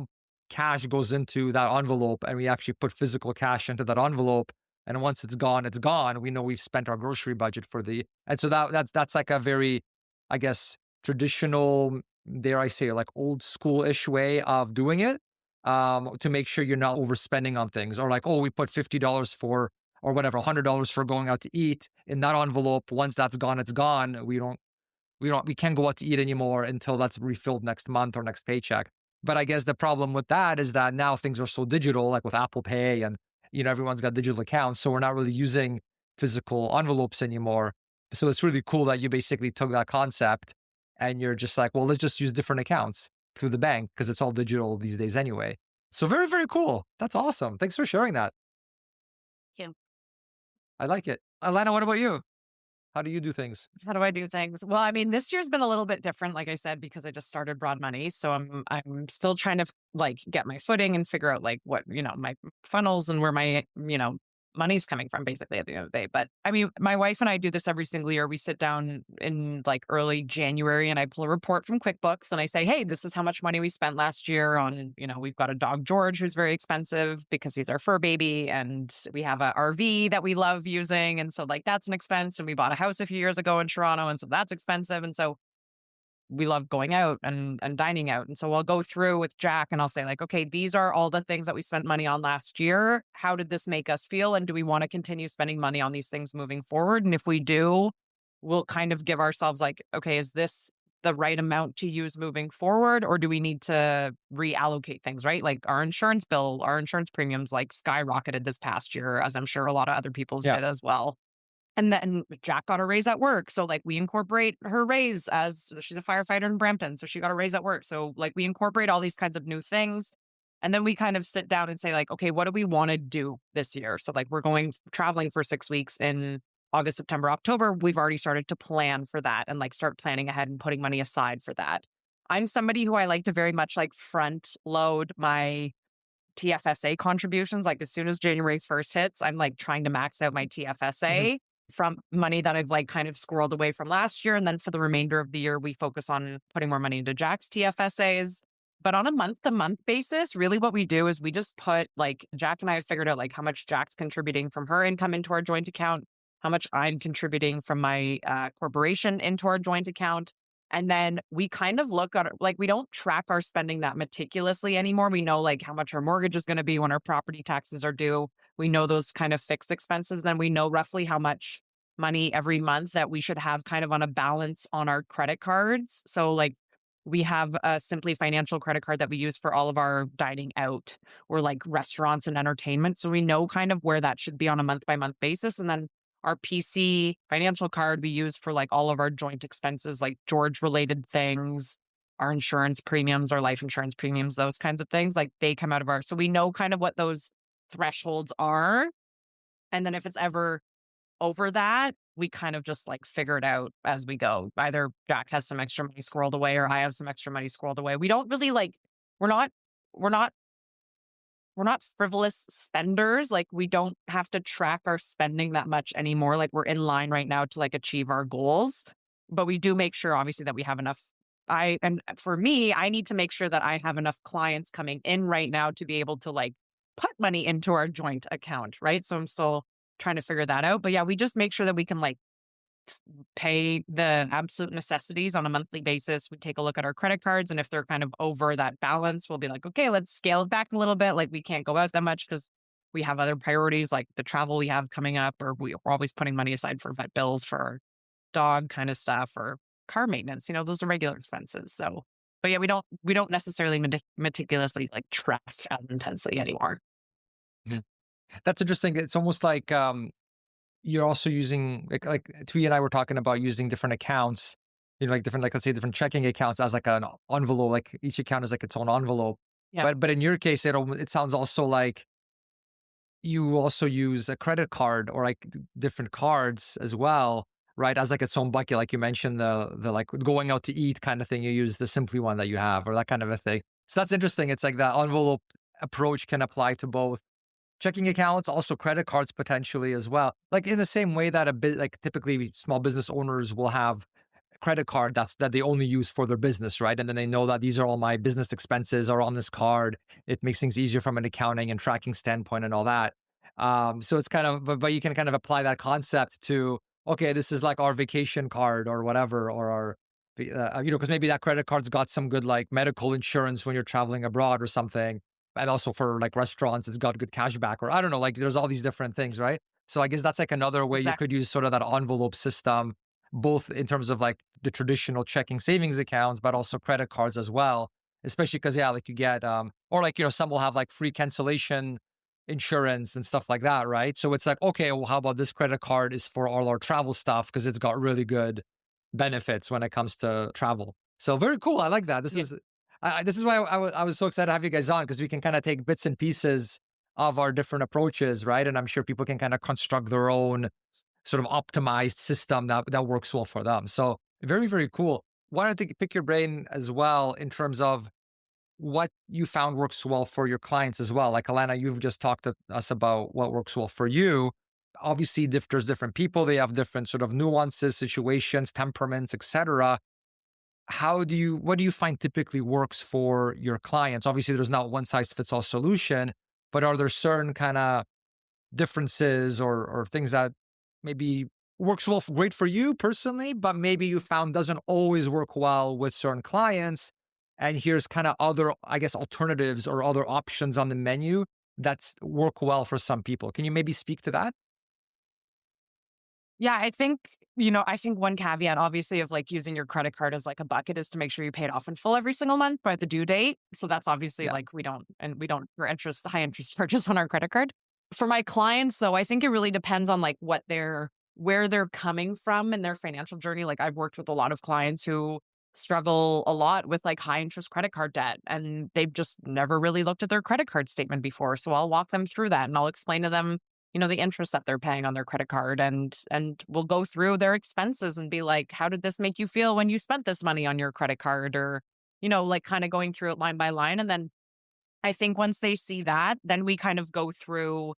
cash goes into that envelope, and we actually put physical cash into that envelope. And once it's gone, it's gone. We know we've spent our grocery budget for the, and so that's like a very, I guess, traditional, dare I say, like old school ish way of doing it, to make sure you're not overspending on things, or like, oh, we put $50 for, or whatever, $100 for going out to eat in that envelope. Once that's gone, it's gone. We can't go out to eat anymore until that's refilled next month or next paycheck. But I guess the problem with that is that now things are so digital, like with Apple Pay, and everyone's got digital accounts, so we're not really using physical envelopes anymore. So it's really cool that you basically took that concept and you're just like, well, let's just use different accounts through the bank because it's all digital these days anyway. So very, very cool. That's awesome. Thanks for sharing that. Thank you. I like it. Alana, what about you? How do you do things? How do I do things? Well, I mean, this year's been a little bit different, like I said, because I just started Broad Money. So I'm still trying to like get my footing and figure out like what, my funnels and where my, money's coming from basically at the end of the day. But I mean, my wife and I do this every single year. We sit down in like early January and I pull a report from QuickBooks and I say, hey, this is how much money we spent last year on, we've got a dog, George, who's very expensive because he's our fur baby. And we have a RV that we love using. And so like that's an expense. And we bought a house a few years ago in Toronto. And so that's expensive. And so we love going out and dining out. And so I'll go through with Jack and I'll say like, okay, these are all the things that we spent money on last year. How did this make us feel? And do we want to continue spending money on these things moving forward? And if we do, we'll kind of give ourselves like, okay, is this the right amount to use moving forward? Or do we need to reallocate things, right? Like our insurance bill, our insurance premiums like skyrocketed this past year, as I'm sure a lot of other people's did as well. And then Jack got a raise at work. So like we incorporate her raise as she's a firefighter in Brampton. So she got a raise at work. So like we incorporate all these kinds of new things. And then we kind of sit down and say like, okay, what do we want to do this year? So like we're going traveling for 6 weeks in August, September, October. We've already started to plan for that and like start planning ahead and putting money aside for that. I'm somebody who I like to very much like front load my TFSA contributions. Like as soon as January 1st hits, I'm like trying to max out my TFSA. From money that I've like kind of squirreled away from last year. And then for the remainder of the year, we focus on putting more money into Jack's TFSAs. But on a month-to-month basis, really what we do is we just put like Jack and I have figured out like how much Jack's contributing from her income into our joint account, how much I'm contributing from my corporation into our joint account. And then we kind of look at like, we don't track our spending that meticulously anymore. We know like how much our mortgage is going to be when our property taxes are due. We know those kind of fixed expenses. Then we know roughly how much money every month that we should have kind of on a balance on our credit cards. So like we have a Simply Financial credit card that we use for all of our dining out or like restaurants and entertainment. So we know kind of where that should be on a month by month basis. And then our PC financial card we use for like all of our joint expenses, like George related things, our insurance premiums, our life insurance premiums, those kinds of things, like they come out of our, so we know kind of what those thresholds are. And then if it's ever over that, we kind of just like figure it out as we go. Either Jack has some extra money squirreled away or I have some extra money squirreled away. We don't really like, we're not frivolous spenders. Like we don't have to track our spending that much anymore. Like we're in line right now to like achieve our goals, but we do make sure obviously that we have enough. And for me, I need to make sure that I have enough clients coming in right now to be able to like put money into our joint account. Right. So I'm still trying to figure that out. But yeah, we just make sure that we can like pay the absolute necessities on a monthly basis. We take a look at our credit cards, and if they're kind of over that balance, we'll be like, okay, let's scale it back a little bit. Like we can't go out that much because we have other priorities like the travel we have coming up, or we're always putting money aside for vet bills, for our dog kind of stuff, or car maintenance. Those are regular expenses. So, but yeah, we don't necessarily meticulously like track as intensely anymore. Mm-hmm. That's interesting. It's almost like you're also using like Twee and I were talking about using different accounts. like different, like let's say different checking accounts as like an envelope, like each account is like its own envelope. Yeah. But in your case, it sounds also like you also use a credit card or like different cards as well, right? As like its own bucket, like you mentioned the like going out to eat kind of thing. You use the Simply one that you have or that kind of a thing. So that's interesting. It's like that envelope approach can apply to both checking accounts, also credit cards potentially as well. Like in the same way that a bit like typically small business owners will have a credit card that they only use for their business, right? And then they know that these are all my business expenses are on this card. It makes things easier from an accounting and tracking standpoint and all that. So it's kind of, but you can kind of apply that concept to, okay, this is like our vacation card or whatever, or our, because maybe that credit card's got some good like medical insurance when you're traveling abroad or something. And also for like restaurants, it's got good cash back, or I don't know, like there's all these different things, right? So I guess that's like another way you could use sort of that envelope system, both in terms of like the traditional checking savings accounts, but also credit cards as well. Especially because, yeah, like you get, or like, some will have like free cancellation insurance and stuff like that, right? So it's like, okay, well, how about this credit card is for all our travel stuff because it's got really good benefits when it comes to travel. So very cool. I like that. This is why I was so excited to have you guys on, because we can kind of take bits and pieces of our different approaches, right? And I'm sure people can kind of construct their own sort of optimized system that works well for them. So very, very cool. Wanted to pick your brain as well in terms of what you found works well for your clients as well. Like Alana, you've just talked to us about what works well for you. Obviously, there's different people. They have different sort of nuances, situations, temperaments, etc. What do you find typically works for your clients? Obviously, there's not one size fits all solution, but are there certain kind of differences or things that maybe works well, great for you personally, but maybe you found doesn't always work well with certain clients? And here's kind of other, I guess, alternatives or other options on the menu that's work well for some people. Can you maybe speak to that? Yeah, I think one caveat, obviously, of like using your credit card as like a bucket is to make sure you pay it off in full every single month by the due date. So that's obviously Yeah. like we don't for high interest charges on our credit card. For my clients, though, I think it really depends on like where they're coming from in their financial journey. Like I've worked with a lot of clients who struggle a lot with like high interest credit card debt, and they've just never really looked at their credit card statement before. So I'll walk them through that and I'll explain to them the interest that they're paying on their credit card, and we'll go through their expenses and be like, how did this make you feel when you spent this money on your credit card? Or, like kind of going through it line by line. And then I think once they see that, then we kind of go through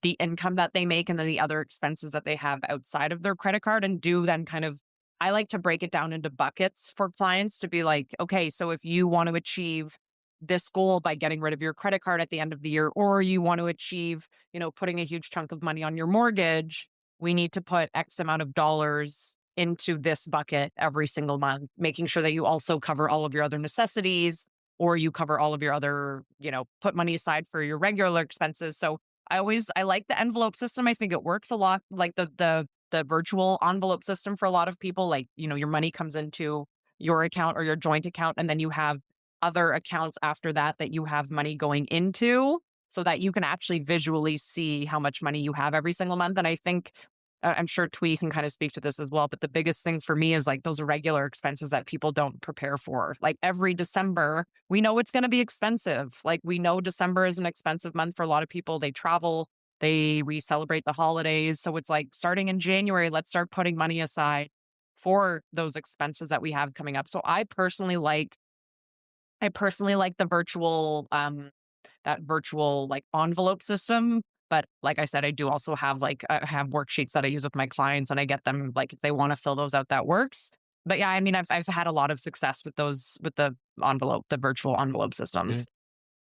the income that they make and then the other expenses that they have outside of their credit card, and do then kind of, I like to break it down into buckets for clients to be like, okay, so if you want to achieve this goal by getting rid of your credit card at the end of the year, or you want to achieve, putting a huge chunk of money on your mortgage, we need to put X amount of dollars into this bucket every single month, making sure that you also cover all of your other necessities, or you cover all of your other, put money aside for your regular expenses. So I like the envelope system. I think it works a lot, like the virtual envelope system for a lot of people. Like, your money comes into your account or your joint account, and then you have other accounts after that you have money going into, so that you can actually visually see how much money you have every single month. And I think, I'm sure Twee can kind of speak to this as well, but the biggest thing for me is like those regular expenses that people don't prepare for. Like every December, we know it's going to be expensive. Like we know December is an expensive month for a lot of people. They travel, we celebrate the holidays. So it's like starting in January, let's start putting money aside for those expenses that we have coming up. So I personally like the virtual, that virtual like envelope system. But like I said, I do also have I have worksheets that I use with my clients, and I get them like if they want to fill those out, that works. But yeah, I mean, I've had a lot of success with the virtual envelope systems. Okay.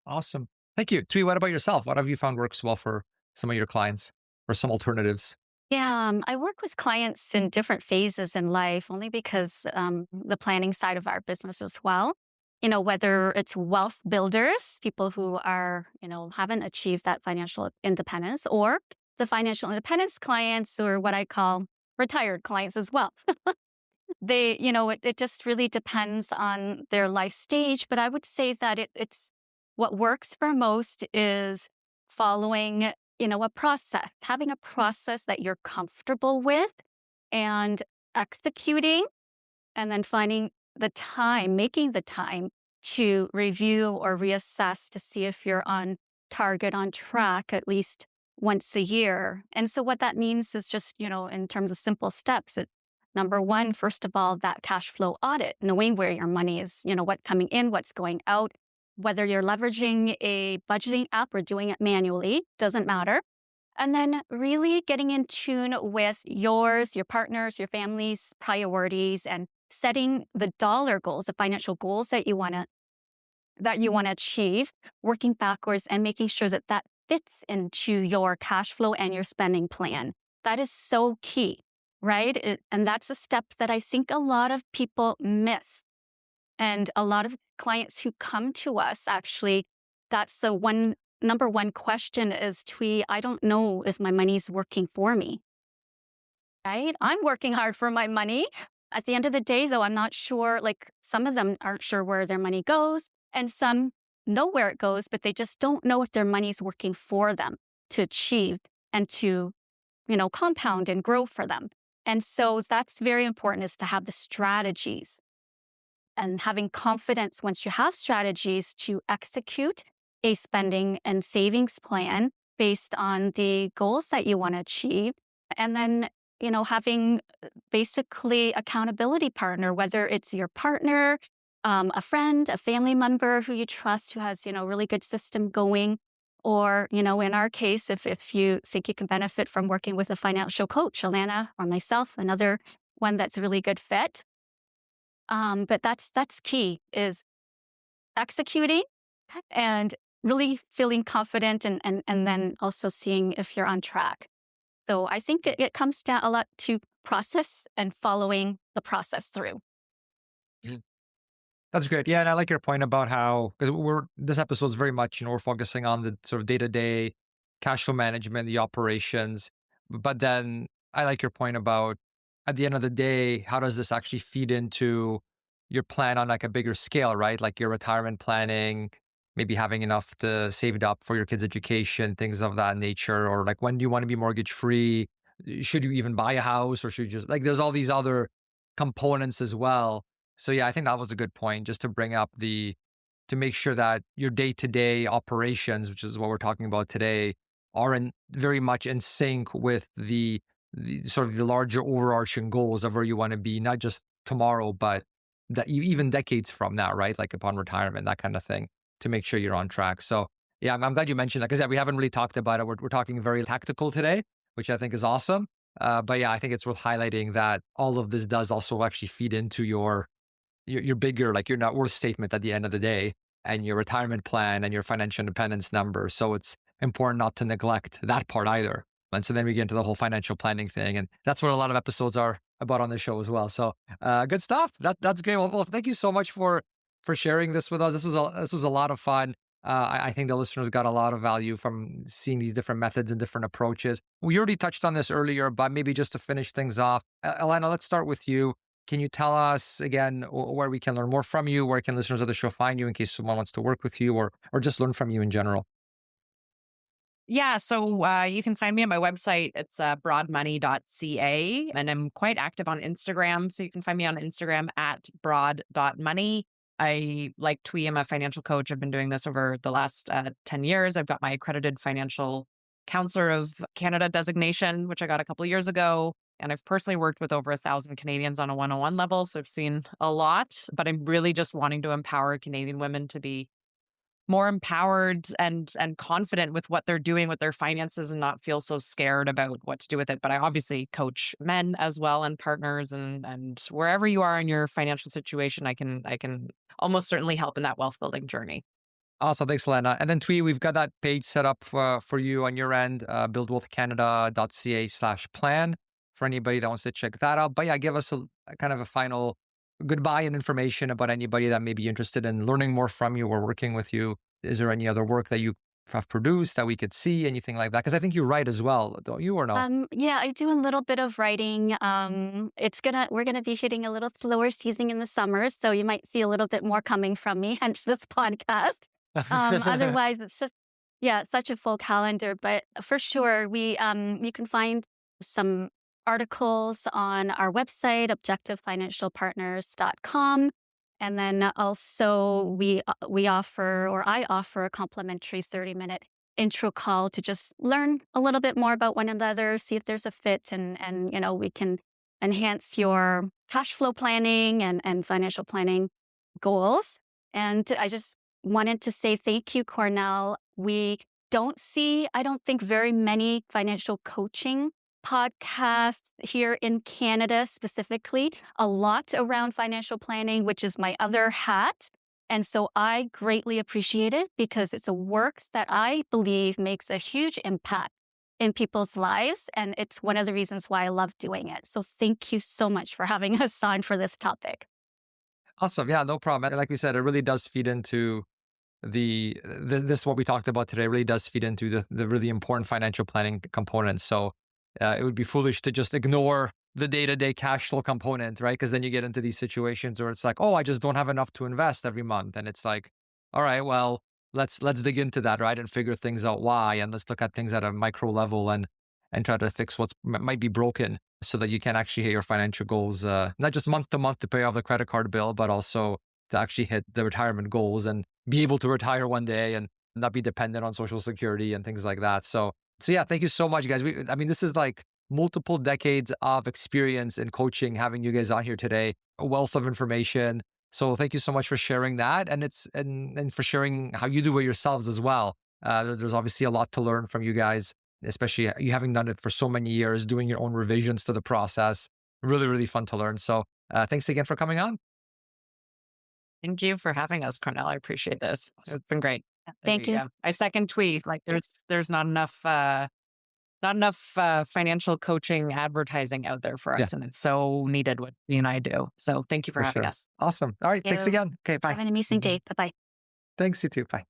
Awesome. Thank you. Twee, what about yourself? What have you found works well for some of your clients or some alternatives? Yeah, I work with clients in different phases in life only because the planning side of our business as well. Whether it's wealth builders, people who are, haven't achieved that financial independence, or the financial independence clients, or what I call retired clients as well. It just really depends on their life stage. But I would say that it's what works for most is following, a process, having a process that you're comfortable with and executing and then finding the time, making the time to review or reassess to see if you're on target, on track at least once a year. And so what that means is just, in terms of simple steps, number one, first of all, that cash flow audit, knowing where your money is, what's coming in, what's going out, whether you're leveraging a budgeting app or doing it manually, doesn't matter. And then really getting in tune with yours, your partners, your family's priorities, and setting the dollar goals, the financial goals that you want to achieve, working backwards and making sure that that fits into your cash flow and your spending plan. That is so key, right? And that's a step that I think a lot of people miss. And a lot of clients who come to us, actually, that's the number one question is, Twee, I don't know if my money's working for me, right? I'm working hard for my money. At the end of the day, though, I'm not sure, like some of them aren't sure where their money goes, and some know where it goes, but they just don't know if their money's working for them to achieve and to, compound and grow for them. And so that's very important, is to have the strategies and having confidence once you have strategies to execute a spending and savings plan based on the goals that you want to achieve. And then, having basically accountability partner, whether it's your partner, a friend, a family member who you trust, who has, really good system going, or, in our case, if you think you can benefit from working with a financial coach, Alana or myself, another one that's a really good fit. But that's key, is executing and really feeling confident, and then also seeing if you're on track. So I think it comes down a lot to process and following the process through. That's great. Yeah, and I like your point about how, because this episode is very much, we're focusing on the sort of day-to-day cash flow management, the operations. But then I like your point about, at the end of the day, how does this actually feed into your plan on like a bigger scale, right? Like your retirement planning, maybe having enough to save it up for your kids' education, things of that nature, or like, when do you want to be mortgage free? Should you even buy a house, or should you just, like, there's all these other components as well. So yeah, I think that was a good point, just to bring up to make sure that your day-to-day operations, which is what we're talking about today, are very much in sync with the sort of the larger overarching goals of where you want to be, not just tomorrow, but that even decades from now, right? Like upon retirement, that kind of thing, to make sure you're on track. So yeah, I'm glad you mentioned that, because we haven't really talked about it. We're talking very tactical today, which I think is awesome. But yeah, I think it's worth highlighting that all of this does also actually feed into your bigger, like your net worth statement at the end of the day, and your retirement plan and your financial independence number. So it's important not to neglect that part either. And so then we get into the whole financial planning thing, and that's what a lot of episodes are about on the show as well. So good stuff. That's great. Well, thank you so much for sharing this with us. This was a lot of fun. I think the listeners got a lot of value from seeing these different methods and different approaches. We already touched on this earlier, but maybe just to finish things off, Alana, let's start with you. Can you tell us again where we can learn more from you? Where can listeners of the show find you in case someone wants to work with you or just learn from you in general? Yeah, so you can find me on my website. It's broadmoney.ca, and I'm quite active on Instagram. So you can find me on Instagram at broad.money. I, like Twee, I'm a financial coach. I've been doing this over the last 10 years. I've got my accredited financial counselor of Canada designation, which I got a couple of years ago. And I've personally worked with over 1,000 Canadians on a one-on-one level. So I've seen a lot, but I'm really just wanting to empower Canadian women to be more empowered and confident with what they're doing with their finances, and not feel so scared about what to do with it. But I obviously coach men as well, and partners, and wherever you are in your financial situation, I can almost certainly help in that wealth building journey. Awesome. Thanks, Lena. And then Twee, we've got that page set up for you on your end, buildwealthcanada.ca/plan, for anybody that wants to check that out. But yeah, give us a kind of a final goodbye and information about anybody that may be interested in learning more from you or working with you. Is there any other work that you have produced that we could see, anything like that? Because I think you write as well, don't you, or no? Yeah, I do a little bit of writing. We're gonna be hitting a little slower season in the summer, so you might see a little bit more coming from me, hence this podcast. Otherwise, it's just, such a full calendar. But for sure, you can find some articles on our website, objectivefinancialpartners.com. And then also I offer a complimentary 30-minute intro call to just learn a little bit more about one another, see if there's a fit, and we can enhance your cash flow planning and financial planning goals. And I just wanted to say thank you, Cornell. We don't see, I don't think, very many financial coaching podcasts here in Canada specifically, a lot around financial planning, which is my other hat. And so I greatly appreciate it because it's a work that I believe makes a huge impact in people's lives. And it's one of the reasons why I love doing it. So thank you so much for having us on for this topic. Awesome. Yeah, no problem. And like we said, it really does feed into this what we talked about today really does feed into the really important financial planning components. So it would be foolish to just ignore the day-to-day cash flow component, right? Because then you get into these situations where it's like, oh, I just don't have enough to invest every month. And it's like, all right, well, let's dig into that, right? And figure things out why. And let's look at things at a micro level and try to fix what might be broken so that you can actually hit your financial goals, not just month to month to pay off the credit card bill, but also to actually hit the retirement goals and be able to retire one day and not be dependent on Social Security and things like that. So yeah, thank you so much, guys. This is like multiple decades of experience in coaching, having you guys on here today, a wealth of information. So thank you so much for sharing that and for sharing how you do it yourselves as well. There's obviously a lot to learn from you guys, especially you having done it for so many years, doing your own revisions to the process. Really, really fun to learn. So thanks again for coming on. Thank you for having us, Cornell. I appreciate this. It's been great. Thank you. I second tweet. Like there's not enough financial coaching advertising out there for us, and it's so needed what you and I do. So thank you for having us. Awesome. All right. Thanks again. Okay. Bye. Have an amazing day. Bye-bye. Thanks, you too. Bye.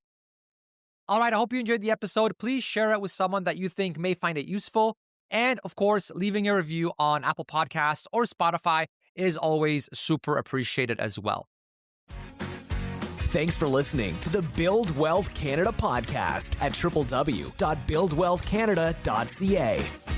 All right. I hope you enjoyed the episode. Please share it with someone that you think may find it useful. And of course, leaving a review on Apple Podcasts or Spotify is always super appreciated as well. Thanks for listening to the Build Wealth Canada podcast at www.buildwealthcanada.ca.